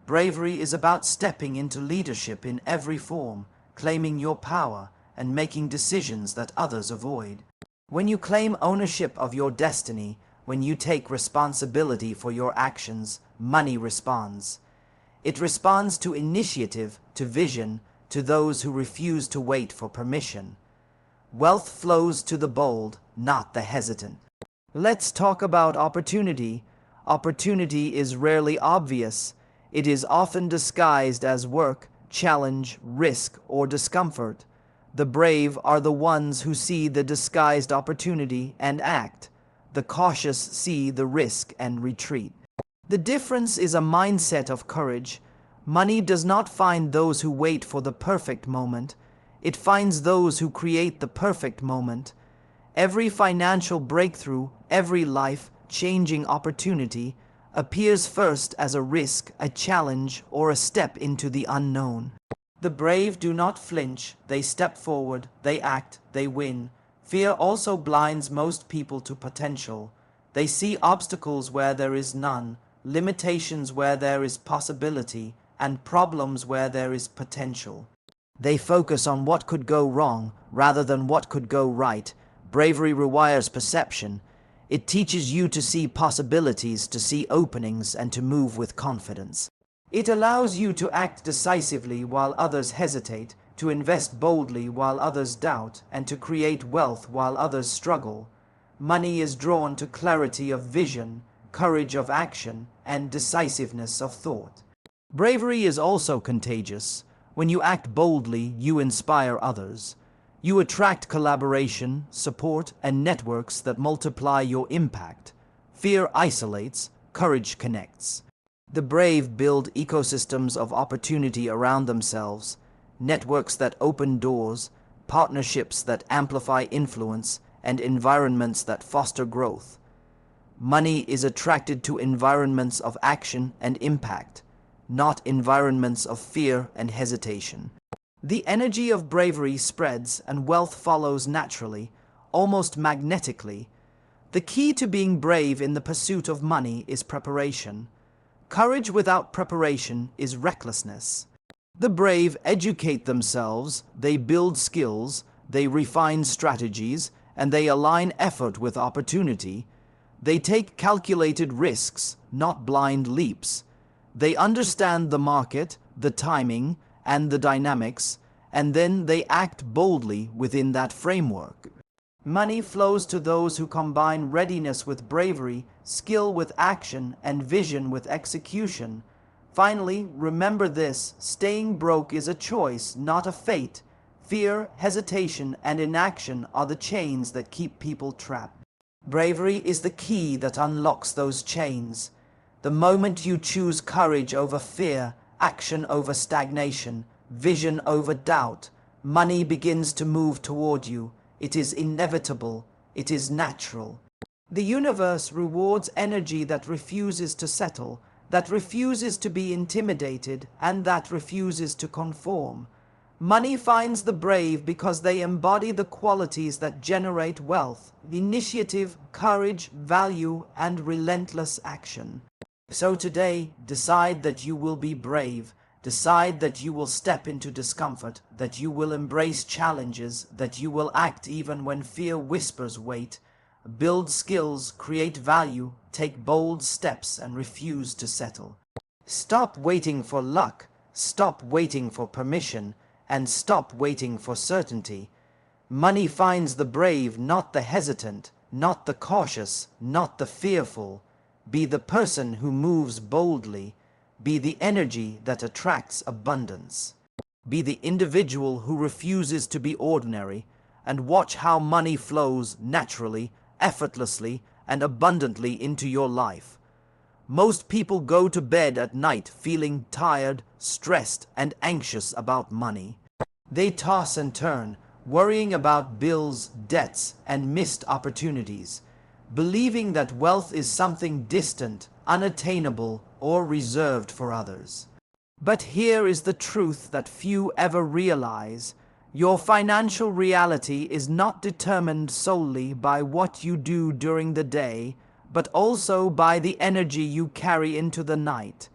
Bravery is about stepping into leadership in every form, claiming your power, and making decisions that others avoid. When you claim ownership of your destiny, when you take responsibility for your actions, money responds. It responds to initiative, to vision, to those who refuse to wait for permission. Wealth flows to the bold, not the hesitant. Let's talk about opportunity. Opportunity is rarely obvious. It is often disguised as work, challenge, risk, or discomfort. The brave are the ones who see the disguised opportunity and act. The cautious see the risk and retreat. The difference is a mindset of courage. Money does not find those who wait for the perfect moment. It finds those who create the perfect moment. Every financial breakthrough, every life-changing opportunity appears first as a risk, a challenge, or a step into the unknown. The brave do not flinch, they step forward, they act, they win. Fear also blinds most people to potential. They see obstacles where there is none, limitations where there is possibility, and problems where there is potential. They focus on what could go wrong rather than what could go right. Bravery rewires perception. It teaches you to see possibilities, to see openings, and to move with confidence. It allows you to act decisively while others hesitate, to invest boldly while others doubt, and to create wealth while others struggle. Money is drawn to clarity of vision, courage of action, and decisiveness of thought. Bravery is also contagious. When you act boldly, you inspire others. You attract collaboration, support, and networks that multiply your impact. Fear isolates, courage connects. The brave build ecosystems of opportunity around themselves, networks that open doors, partnerships that amplify influence, and environments that foster growth. Money is attracted to environments of action and impact, not environments of fear and hesitation. The energy of bravery spreads and wealth follows naturally, almost magnetically. The key to being brave in the pursuit of money is preparation. Courage without preparation is recklessness. The brave educate themselves, they build skills, they refine strategies, and they align effort with opportunity. They take calculated risks, not blind leaps. They understand the market, the timing, and the dynamics, and then they act boldly within that framework. Money flows to those who combine readiness with bravery, skill with action, and vision with execution. Finally, remember this: staying broke is a choice, not a fate. Fear, hesitation, and inaction are the chains that keep people trapped. Bravery is the key that unlocks those chains. The moment you choose courage over fear, action over stagnation, vision over doubt, money begins to move toward you. It is inevitable. It is natural. The universe rewards energy that refuses to settle, that refuses to be intimidated, and that refuses to conform. Money finds the brave because they embody the qualities that generate wealth: initiative, courage, value, and relentless action. So today, decide that you will be brave. Decide that you will step into discomfort, that you will embrace challenges, that you will act even when fear whispers wait. Build skills, create value, take bold steps, and refuse to settle. Stop waiting for luck, stop waiting for permission, and stop waiting for certainty. Money finds the brave, not the hesitant, not the cautious, not the fearful. Be the person who moves boldly. Be the energy that attracts abundance. Be the individual who refuses to be ordinary, and watch how money flows naturally, effortlessly, and abundantly into your life. Most people go to bed at night feeling tired, stressed, and anxious about money. They toss and turn, worrying about bills, debts, and missed opportunities, believing that wealth is something distant, unattainable, or reserved for others. But here is the truth that few ever realize. Your financial reality is not determined solely by what you do during the day, but also by the energy you carry into the night.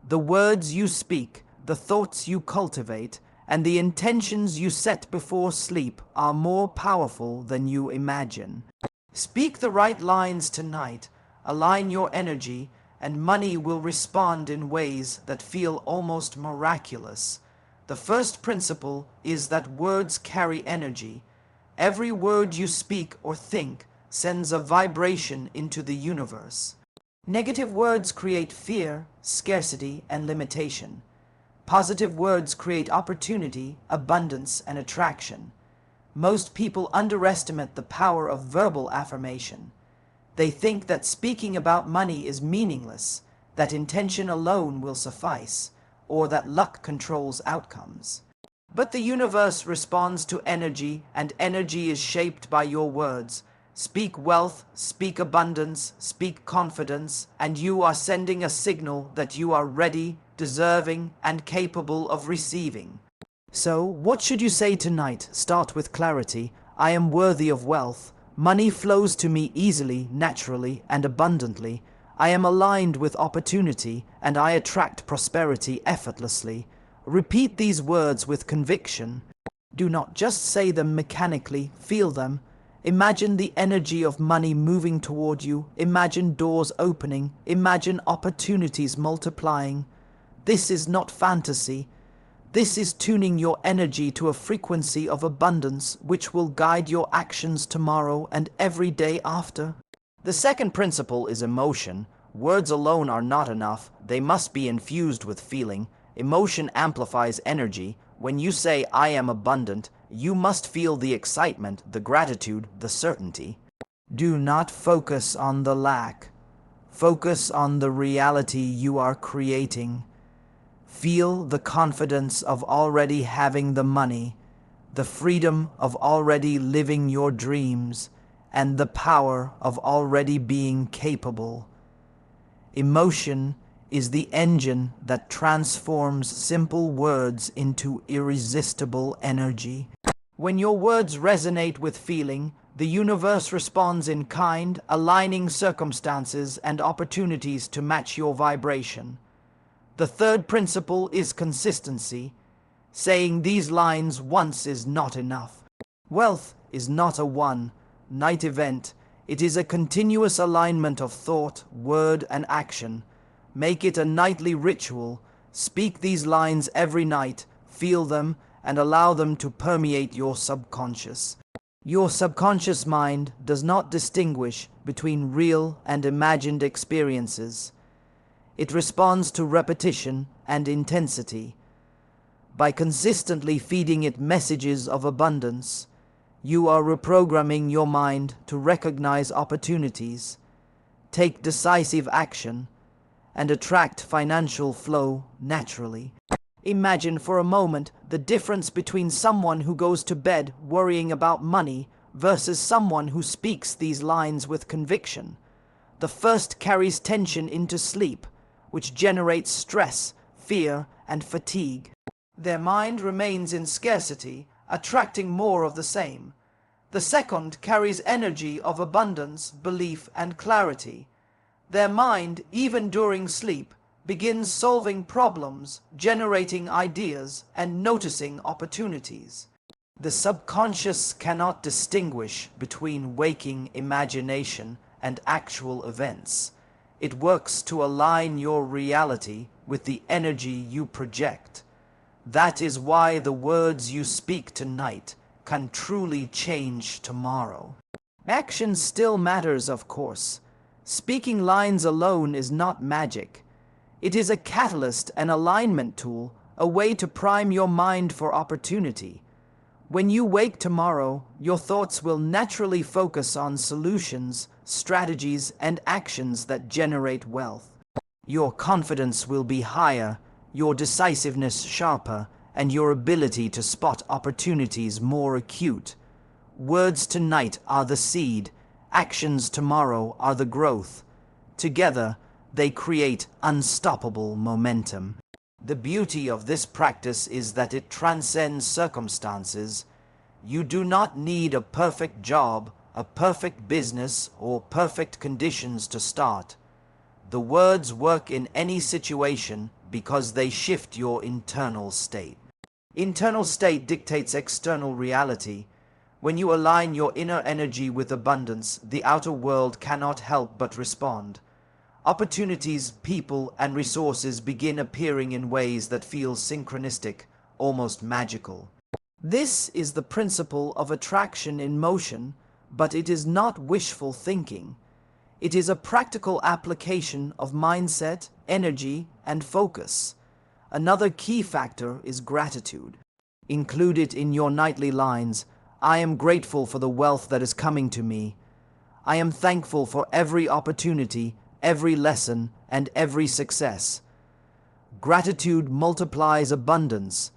The words you speak, the thoughts you cultivate, and the intentions you set before sleep are more powerful than you imagine. Speak the right lines tonight, align your energy, and money will respond in ways that feel almost miraculous. The first principle is that words carry energy. Every word you speak or think sends a vibration into the universe. Negative words create fear, scarcity, and limitation. Positive words create opportunity, abundance, and attraction. Most people underestimate the power of verbal affirmation. They think that speaking about money is meaningless, that intention alone will suffice, or that luck controls outcomes. But the universe responds to energy, and energy is shaped by your words. Speak wealth, speak abundance, speak confidence, and you are sending a signal that you are ready, deserving, and capable of receiving. So, what should you say tonight? Start with clarity. I am worthy of wealth. Money flows to me easily, naturally, and abundantly. I am aligned with opportunity, and I attract prosperity effortlessly. Repeat these words with conviction. Do not just say them mechanically, feel them. Imagine the energy of money moving toward you. Imagine doors opening. Imagine opportunities multiplying. This is not fantasy. This is tuning your energy to a frequency of abundance which will guide your actions tomorrow and every day after. The second principle is emotion. Words alone are not enough. They must be infused with feeling. Emotion amplifies energy. When you say, I am abundant, you must feel the excitement, the gratitude, the certainty. Do not focus on the lack. Focus on the reality you are creating. Feel the confidence of already having the money, the freedom of already living your dreams, and the power of already being capable. Emotion is the engine that transforms simple words into irresistible energy. When your words resonate with feeling, the universe responds in kind, aligning circumstances and opportunities to match your vibration. The third principle is consistency. Saying these lines once is not enough. Wealth is not a one-night event. It is a continuous alignment of thought, word, and action. Make it a nightly ritual. Speak these lines every night, feel them, and allow them to permeate your subconscious. Your subconscious mind does not distinguish between real and imagined experiences. It responds to repetition and intensity. By consistently feeding it messages of abundance, You are reprogramming your mind to recognize opportunities, take decisive action, and attract financial flow naturally. Imagine for a moment the difference between someone who goes to bed worrying about money versus someone who speaks these lines with conviction. The first carries tension into sleep, which generates stress, fear, and fatigue. Their mind remains in scarcity, attracting more of the same. The second carries energy of abundance, belief, and clarity. Their mind, even during sleep, begins solving problems, generating ideas, and noticing opportunities. The subconscious cannot distinguish between waking imagination and actual events. It works to align your reality with the energy you project. That is why the words you speak tonight can truly change tomorrow. Action still matters, of course. Speaking lines alone is not magic. It is a catalyst and alignment tool, a way to prime your mind for opportunity. When you wake tomorrow, your thoughts will naturally focus on solutions, strategies, and actions that generate wealth. Your confidence will be higher, your decisiveness sharper, and your ability to spot opportunities more acute. Words tonight are the seed, actions tomorrow are the growth. Together, they create unstoppable momentum. The beauty of this practice is that it transcends circumstances. You do not need a perfect job, a perfect business, or perfect conditions to start. The words work in any situation because they shift your internal state. Internal state dictates external reality. When you align your inner energy with abundance, the outer world cannot help but respond. Opportunities, people, and resources begin appearing in ways that feel synchronistic, almost magical. This is the principle of attraction in motion, but it is not wishful thinking. It is a practical application of mindset, energy, and focus. Another key factor is gratitude. Include it in your nightly lines. I am grateful for the wealth that is coming to me. I am thankful for every opportunity, every lesson, and every success. Gratitude multiplies abundance.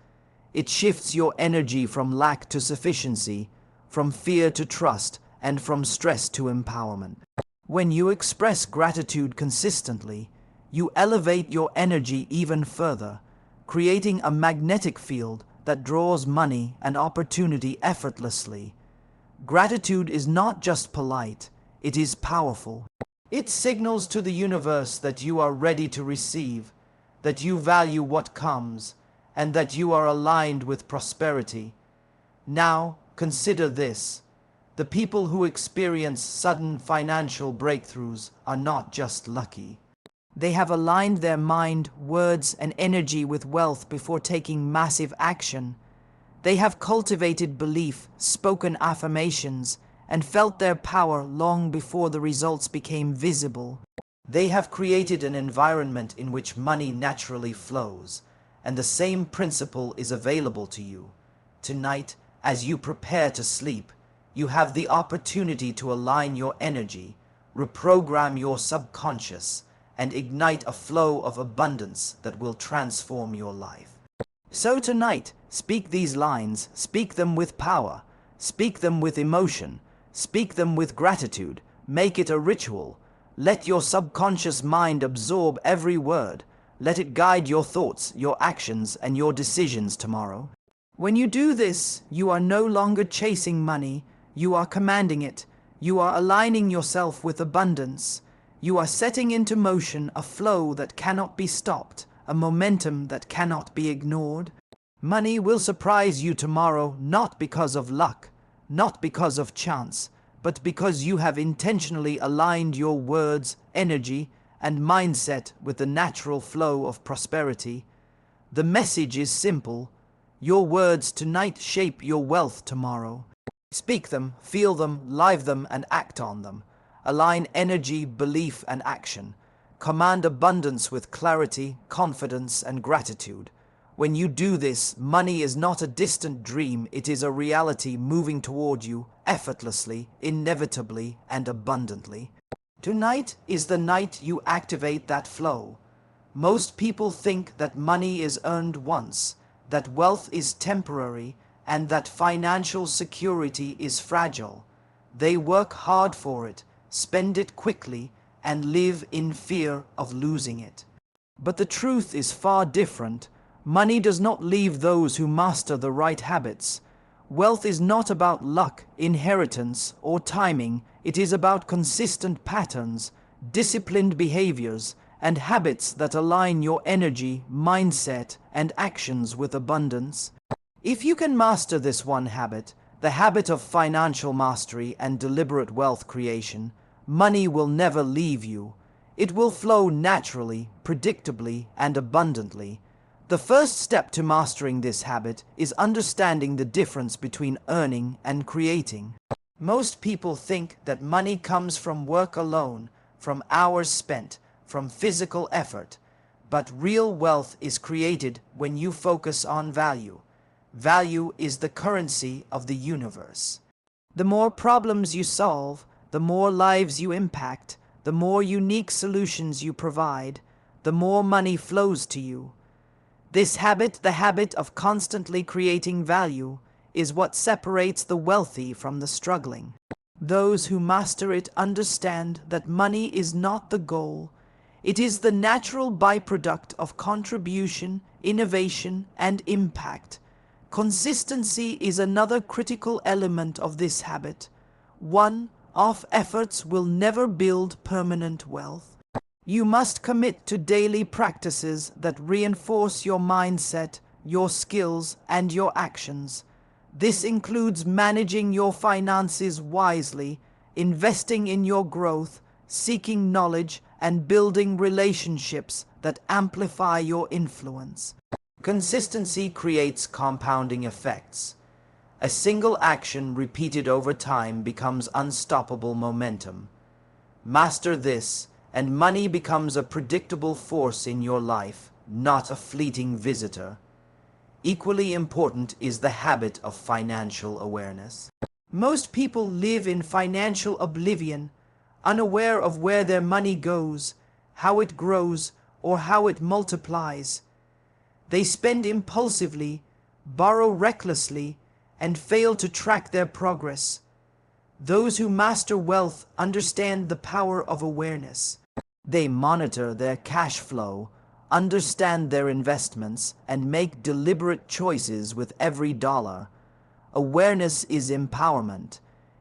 It shifts your energy from lack to sufficiency, from fear to trust, and from stress to empowerment. When you express gratitude consistently, you elevate your energy even further, creating a magnetic field that draws money and opportunity effortlessly. Gratitude is not just polite, it is powerful. It signals to the universe that you are ready to receive, that you value what comes, and that you are aligned with prosperity. Now, consider this. The people who experience sudden financial breakthroughs are not just lucky. They have aligned their mind, words, and energy with wealth before taking massive action. They have cultivated belief, spoken affirmations, and felt their power long before the results became visible. They have created an environment in which money naturally flows, and the same principle is available to you. Tonight, as you prepare to sleep, you have the opportunity to align your energy, reprogram your subconscious, and ignite a flow of abundance that will transform your life. So tonight, speak these lines, speak them with power, speak them with emotion, speak them with gratitude, make it a ritual. Let your subconscious mind absorb every word. Let it guide your thoughts, your actions, and your decisions tomorrow. When you do this, you are no longer chasing money, you are commanding it. You are aligning yourself with abundance. You are setting into motion a flow that cannot be stopped, a momentum that cannot be ignored. Money will surprise you tomorrow, not because of luck, not because of chance, but because you have intentionally aligned your words, energy, and mindset with the natural flow of prosperity. The message is simple. Your words tonight shape your wealth tomorrow. Speak them, feel them, live them, and act on them. Align energy, belief, and action. Command abundance with clarity, confidence, and gratitude. When you do this, money is not a distant dream, it is a reality moving toward you effortlessly, inevitably, and abundantly. Tonight is the night you activate that flow. Most people think that money is earned once, that wealth is temporary, and that financial security is fragile. They work hard for it, spend it quickly, and live in fear of losing it. But the truth is far different. Money does not leave those who master the right habits. Wealth is not about luck, inheritance, or timing. It is about consistent patterns, disciplined behaviors, and habits that align your energy, mindset, and actions with abundance. If you can master this one habit, the habit of financial mastery and deliberate wealth creation, money will never leave you. It will flow naturally, predictably, and abundantly. The first step to mastering this habit is understanding the difference between earning and creating. Most people think that money comes from work alone, from hours spent, from physical effort. But real wealth is created when you focus on value. Value is the currency of the universe. The more problems you solve, the more lives you impact, the more unique solutions you provide, the more money flows to you. This habit, the habit of constantly creating value, is what separates the wealthy from the struggling. Those who master it understand that money is not the goal. It is the natural byproduct of contribution, innovation, and impact. Consistency is another critical element of this habit. One-off efforts will never build permanent wealth. You must commit to daily practices that reinforce your mindset, your skills, and your actions. This includes managing your finances wisely, investing in your growth, seeking knowledge, and building relationships that amplify your influence. Consistency creates compounding effects. A single action repeated over time becomes unstoppable momentum. Master this, and money becomes a predictable force in your life, not a fleeting visitor. Equally important is the habit of financial awareness. Most people live in financial oblivion, unaware of where their money goes, how it grows, or how it multiplies. They spend impulsively, borrow recklessly, and fail to track their progress. Those who master wealth understand the power of awareness. They monitor their cash flow, understand their investments, and make deliberate choices with every dollar. Awareness is empowerment.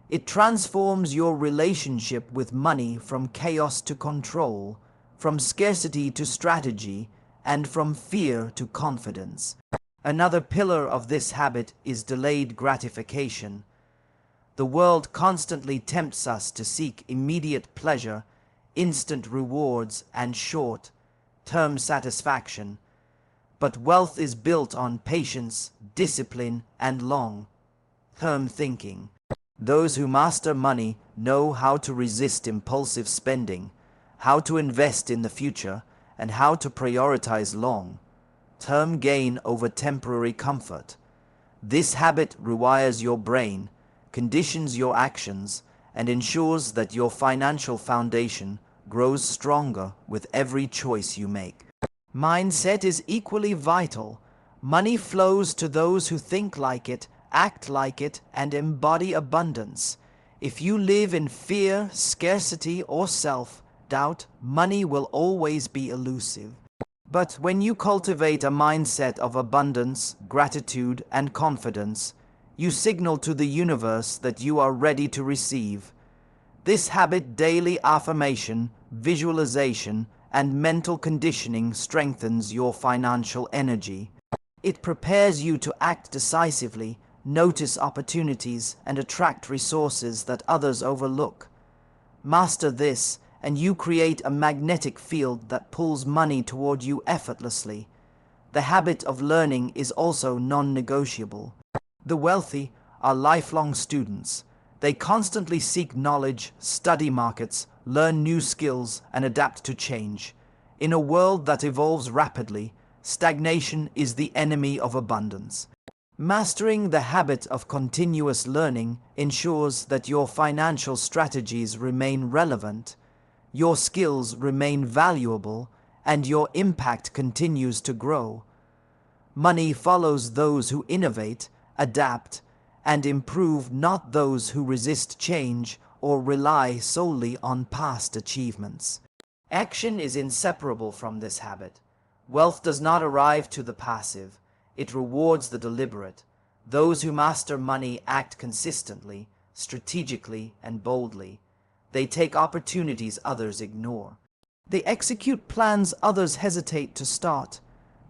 It transforms your relationship with money from chaos to control, from scarcity to strategy, and from fear to confidence. Another pillar of this habit is delayed gratification. The world constantly tempts us to seek immediate pleasure, instant rewards, and short-term satisfaction. But wealth is built on patience, discipline, and long-term thinking. Those who master money know how to resist impulsive spending, how to invest in the future, and how to prioritize long-term gain over temporary comfort. This habit rewires your brain, conditions your actions, and ensures that your financial foundation grows stronger with every choice you make. Mindset is equally vital. Money flows to those who think like it, act like it, and embody abundance. If you live in fear, scarcity, or self-doubt, money will always be elusive. But when you cultivate a mindset of abundance, gratitude, and confidence, you signal to the universe that you are ready to receive. This habit, daily affirmation, visualization, and mental conditioning strengthens your financial energy. It prepares you to act decisively, notice opportunities, and attract resources that others overlook. Master this, and you create a magnetic field that pulls money toward you effortlessly. The habit of learning is also non-negotiable. The wealthy are lifelong students. They constantly seek knowledge, study markets, learn new skills, and adapt to change. In a world that evolves rapidly, Stagnation is the enemy of abundance. Mastering the habit of continuous learning ensures that your financial strategies remain relevant, your skills remain valuable, and your impact continues to grow. Money follows those who innovate, adapt, and improve, not those who resist change or rely solely on past achievements. Action is inseparable from this habit. Wealth does not arrive to the passive. It rewards the deliberate. Those who master money act consistently, strategically, and boldly. They take opportunities others ignore. They execute plans others hesitate to start.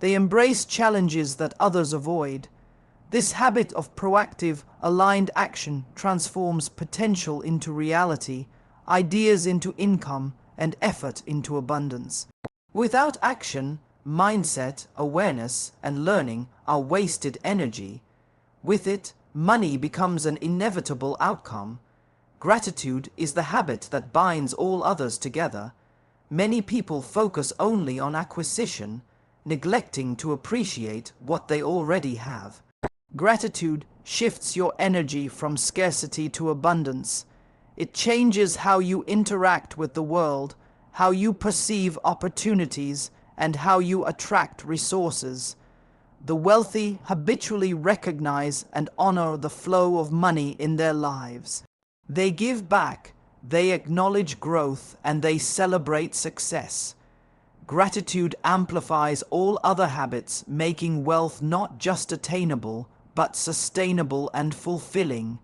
They embrace challenges that others avoid. This habit of proactive, aligned action transforms potential into reality, ideas into income, and effort into abundance. Without action, mindset, awareness, and learning are wasted energy. With it, money becomes an inevitable outcome. Gratitude is the habit that binds all others together. Many people focus only on acquisition, neglecting to appreciate what they already have. Gratitude shifts your energy from scarcity to abundance. It changes how you interact with the world, how you perceive opportunities, and how you attract resources. The wealthy habitually recognize and honor the flow of money in their lives. They give back, they acknowledge growth, and they celebrate success. Gratitude amplifies all other habits, making wealth not just attainable, but sustainable and fulfilling.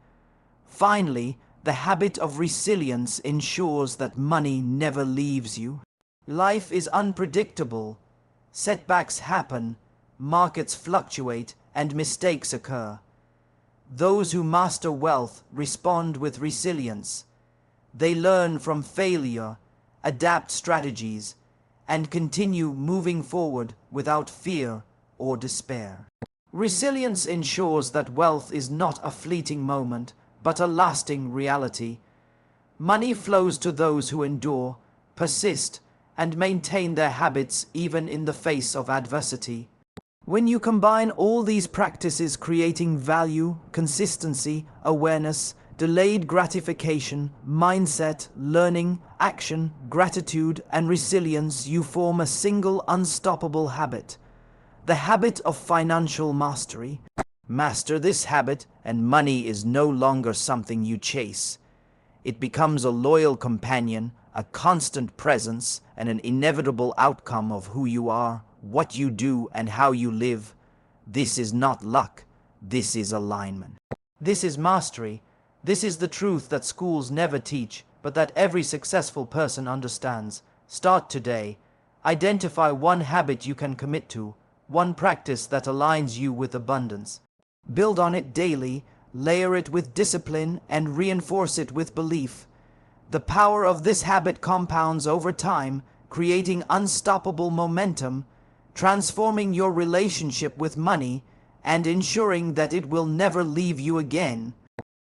Finally, the habit of resilience ensures that money never leaves you. Life is unpredictable. Setbacks happen, markets fluctuate, and mistakes occur. Those who master wealth respond with resilience. They learn from failure, adapt strategies, and continue moving forward without fear or despair. Resilience ensures that wealth is not a fleeting moment, but a lasting reality. Money flows to those who endure, persist, and maintain their habits even in the face of adversity. When you combine all these practices, creating value, consistency, awareness, delayed gratification, mindset, learning, action, gratitude, and resilience, you form a single unstoppable habit. The habit of financial mastery. Master this habit, and money is no longer something you chase. It becomes a loyal companion, a constant presence, and an inevitable outcome of who you are, what you do, and how you live. This is not luck. This is alignment. This is mastery. This is the truth that schools never teach, but that every successful person understands. Start today. Identify one habit you can commit to, one practice that aligns you with abundance. Build on it daily, layer it with discipline, and reinforce it with belief. The power of this habit compounds over time, creating unstoppable momentum, transforming your relationship with money, and ensuring that it will never leave you again.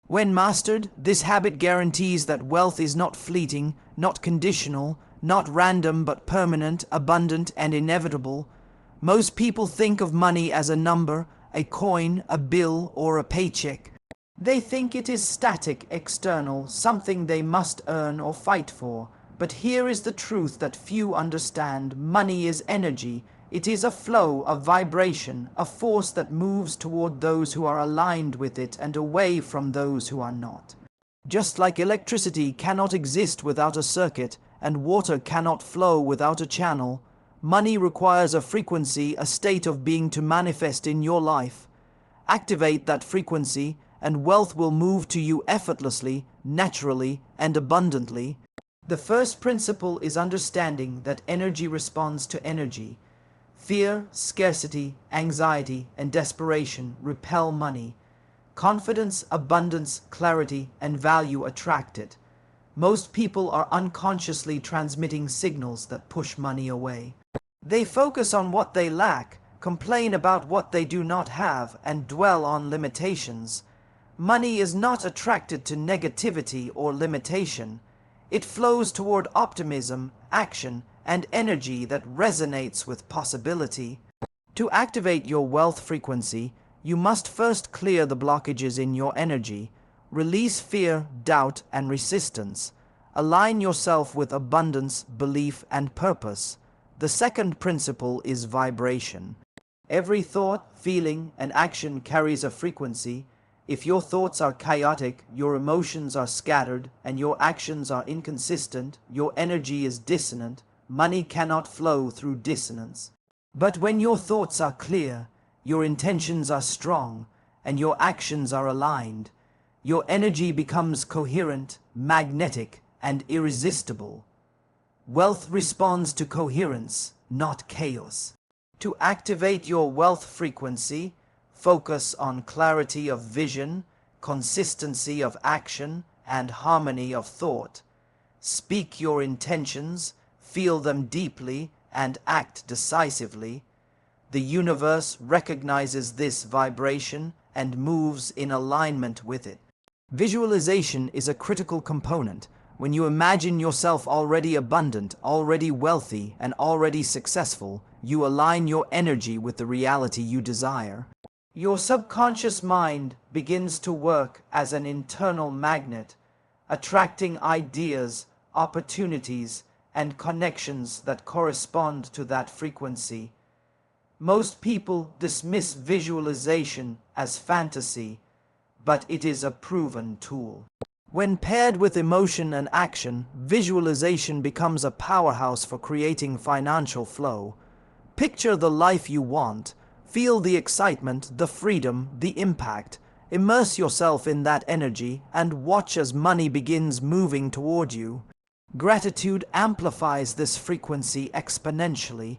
When mastered, this habit guarantees that wealth is not fleeting, not conditional, not random but permanent, abundant, and inevitable. Most people think of money as a number, a coin, a bill, or a paycheck. They think it is static, external, something they must earn or fight for. But here is the truth that few understand. Money is energy. It is a flow, a vibration, a force that moves toward those who are aligned with it and away from those who are not. Just like electricity cannot exist without a circuit, and water cannot flow without a channel, money requires a frequency, a state of being to manifest in your life. Activate that frequency, and wealth will move to you effortlessly, naturally, and abundantly. The first principle is understanding that energy responds to energy. Fear, scarcity, anxiety, and desperation repel money. Confidence, abundance, clarity, and value attract it. Most people are unconsciously transmitting signals that push money away. They focus on what they lack, complain about what they do not have, and dwell on limitations. Money is not attracted to negativity or limitation. It flows toward optimism, action, and energy that resonates with possibility. To activate your wealth frequency, you must first clear the blockages in your energy, release fear, doubt, and resistance. Align yourself with abundance, belief, and purpose. The second principle is vibration. Every thought, feeling, and action carries a frequency. If your thoughts are chaotic, your emotions are scattered, and your actions are inconsistent, your energy is dissonant. Money cannot flow through dissonance. But when your thoughts are clear, your intentions are strong, and your actions are aligned, your energy becomes coherent, magnetic, and irresistible. Wealth responds to coherence, not chaos. To activate your wealth frequency, focus on clarity of vision, consistency of action, and harmony of thought. Speak your intentions, feel them deeply, and act decisively. The universe recognizes this vibration and moves in alignment with it. Visualization is a critical component. When you imagine yourself already abundant, already wealthy, and already successful, you align your energy with the reality you desire. Your subconscious mind begins to work as an internal magnet, attracting ideas, opportunities, and connections that correspond to that frequency. Most people dismiss visualization as fantasy, but it is a proven tool. When paired with emotion and action, visualization becomes a powerhouse for creating financial flow. Picture the life you want. Feel the excitement, the freedom, the impact. Immerse yourself in that energy and watch as money begins moving toward you. Gratitude amplifies this frequency exponentially.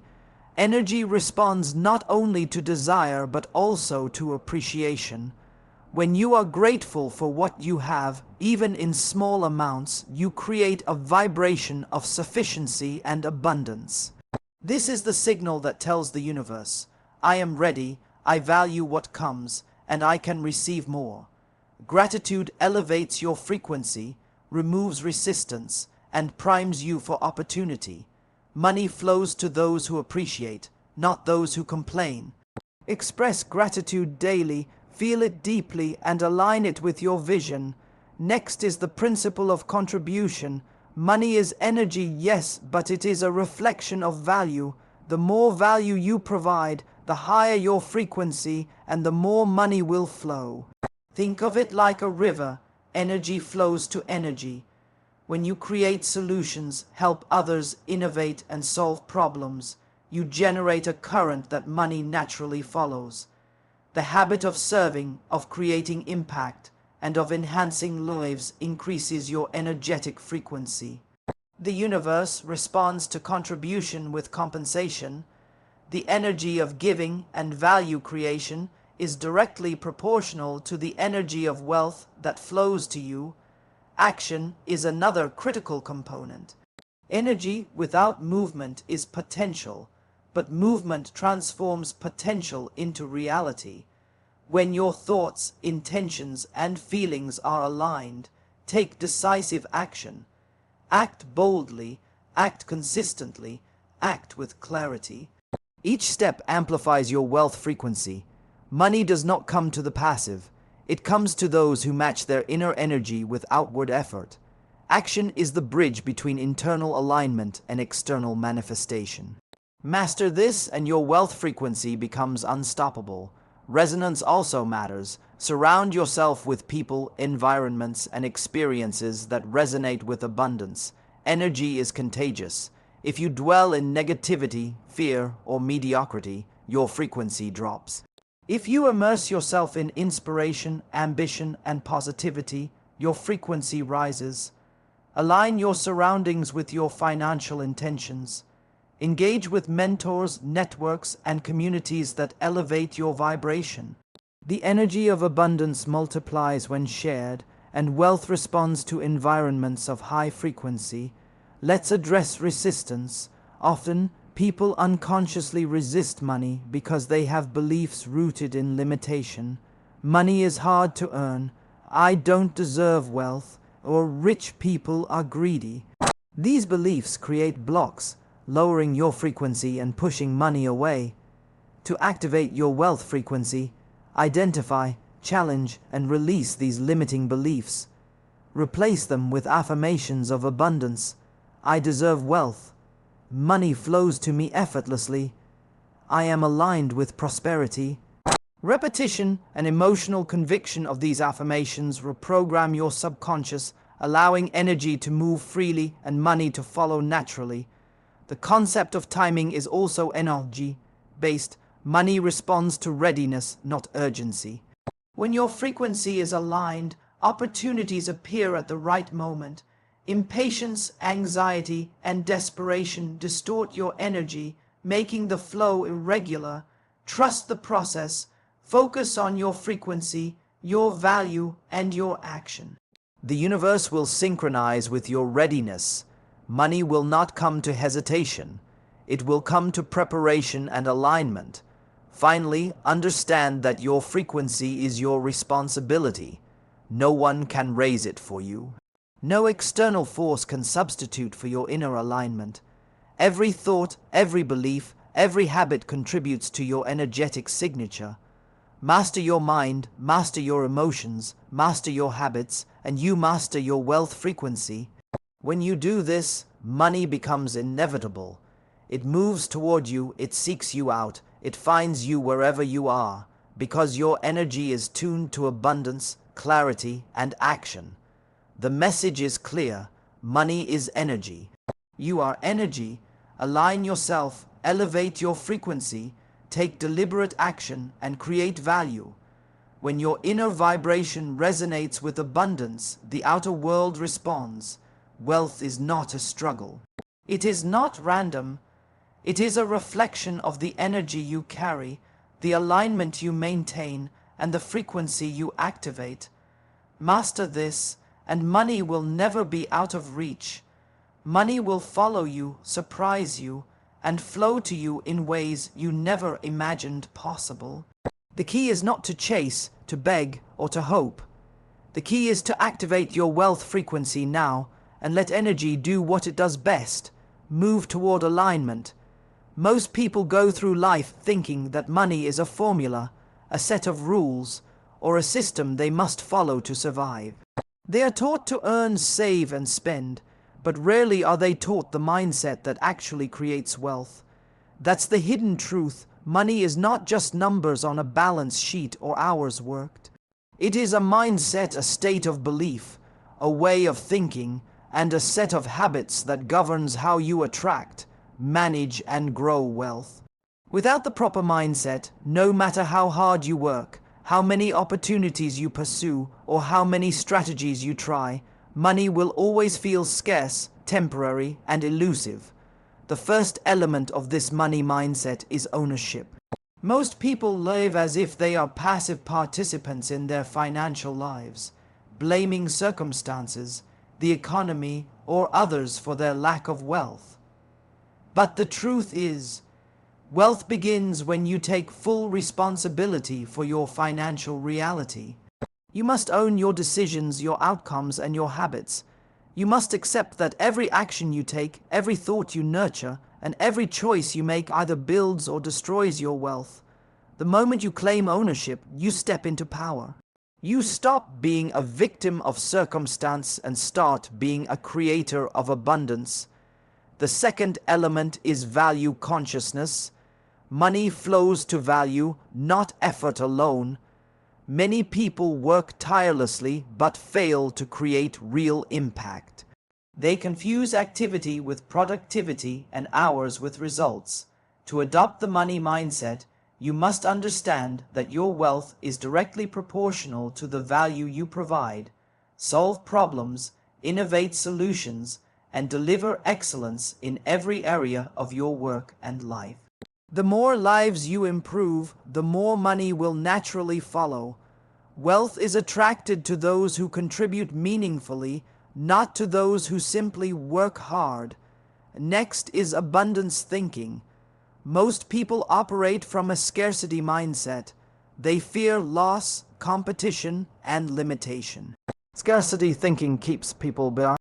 Energy responds not only to desire but also to appreciation. When you are grateful for what you have, even in small amounts, you create a vibration of sufficiency and abundance. This is the signal that tells the universe, I am ready, I value what comes, and I can receive more. Gratitude elevates your frequency, removes resistance, and primes you for opportunity. Money flows to those who appreciate, not those who complain. Express gratitude daily, feel it deeply, and align it with your vision. Next is the principle of contribution. Money is energy, yes, but it is a reflection of value. The more value you provide, the higher your frequency, and the more money will flow. Think of it like a river. Energy flows to energy. When you create solutions, help others, innovate, and solve problems, you generate a current that money naturally follows. The habit of serving, of creating impact, and of enhancing lives increases your energetic frequency. The universe responds to contribution with compensation. The energy of giving and value creation is directly proportional to the energy of wealth that flows to you. Action is another critical component. Energy without movement is potential, but movement transforms potential into reality. When your thoughts, intentions, and feelings are aligned, take decisive action. Act boldly, act consistently, act with clarity. Each step amplifies your wealth frequency. Money does not come to the passive. It comes to those who match their inner energy with outward effort. Action is the bridge between internal alignment and external manifestation. Master this and your wealth frequency becomes unstoppable. Resonance also matters. Surround yourself with people, environments, and experiences that resonate with abundance. Energy is contagious. If you dwell in negativity, fear, or mediocrity, your frequency drops. If you immerse yourself in inspiration, ambition, and positivity, your frequency rises. Align your surroundings with your financial intentions. Engage with mentors, networks, and communities that elevate your vibration. The energy of abundance multiplies when shared, and wealth responds to environments of high frequency. Let's address resistance. Often, people unconsciously resist money because they have beliefs rooted in limitation. Money is hard to earn. I don't deserve wealth, or rich people are greedy. These beliefs create blocks, lowering your frequency and pushing money away. To activate your wealth frequency, identify, challenge, and release these limiting beliefs. Replace them with affirmations of abundance. I deserve wealth. Money flows to me effortlessly. I am aligned with prosperity. Repetition and emotional conviction of these affirmations reprogram your subconscious, allowing energy to move freely and money to follow naturally. The concept of timing is also energy-based. Money responds to readiness, not urgency. When your frequency is aligned, opportunities appear at the right moment. Impatience, anxiety, and desperation distort your energy, making the flow irregular. Trust the process. Focus on your frequency, your value, and your action. The universe will synchronize with your readiness. Money will not come to hesitation. It will come to preparation and alignment. Finally, understand that your frequency is your responsibility. No one can raise it for you. No external force can substitute for your inner alignment. Every thought, every belief, every habit contributes to your energetic signature. Master your mind, master your emotions, master your habits, and you master your wealth frequency. When you do this, money becomes inevitable. It moves toward you, it seeks you out, it finds you wherever you are, because your energy is tuned to abundance, clarity, and action. The message is clear. Money is energy. You are energy. Align yourself, elevate your frequency, take deliberate action, and create value. When your inner vibration resonates with abundance, the outer world responds. Wealth is not a struggle. It is not random. It is a reflection of the energy you carry, the alignment you maintain, and the frequency you activate. Master this, and money will never be out of reach. Money will follow you, surprise you, and flow to you in ways you never imagined possible. The key is not to chase, to beg, or to hope. The key is to activate your wealth frequency now, and let energy do what it does best, move toward alignment. Most people go through life thinking that money is a formula, a set of rules, or a system they must follow to survive. They are taught to earn, save, and spend, but rarely are they taught the mindset that actually creates wealth. That's the hidden truth. Money is not just numbers on a balance sheet or hours worked. It is a mindset, a state of belief, a way of thinking, and a set of habits that governs how you attract, manage, and grow wealth. Without the proper mindset, no matter how hard you work, how many opportunities you pursue, or how many strategies you try, money will always feel scarce, temporary, and elusive. The first element of this money mindset is ownership. Most people live as if they are passive participants in their financial lives, blaming circumstances, the economy, or others for their lack of wealth. But the truth is, wealth begins when you take full responsibility for your financial reality. You must own your decisions, your outcomes, and your habits. You must accept that every action you take, every thought you nurture, and every choice you make either builds or destroys your wealth. The moment you claim ownership, you step into power. You stop being a victim of circumstance and start being a creator of abundance. The second element is value consciousness. Money flows to value, not effort alone. Many people work tirelessly but fail to create real impact. They confuse activity with productivity and hours with results. To adopt the money mindset, you must understand that your wealth is directly proportional to the value you provide. Solve problems, innovate solutions, and deliver excellence in every area of your work and life. The more lives you improve, the more money will naturally follow. Wealth is attracted to those who contribute meaningfully, not to those who simply work hard. Next is abundance thinking. Most people operate from a scarcity mindset. They fear loss, competition, and limitation. Scarcity thinking keeps people behind.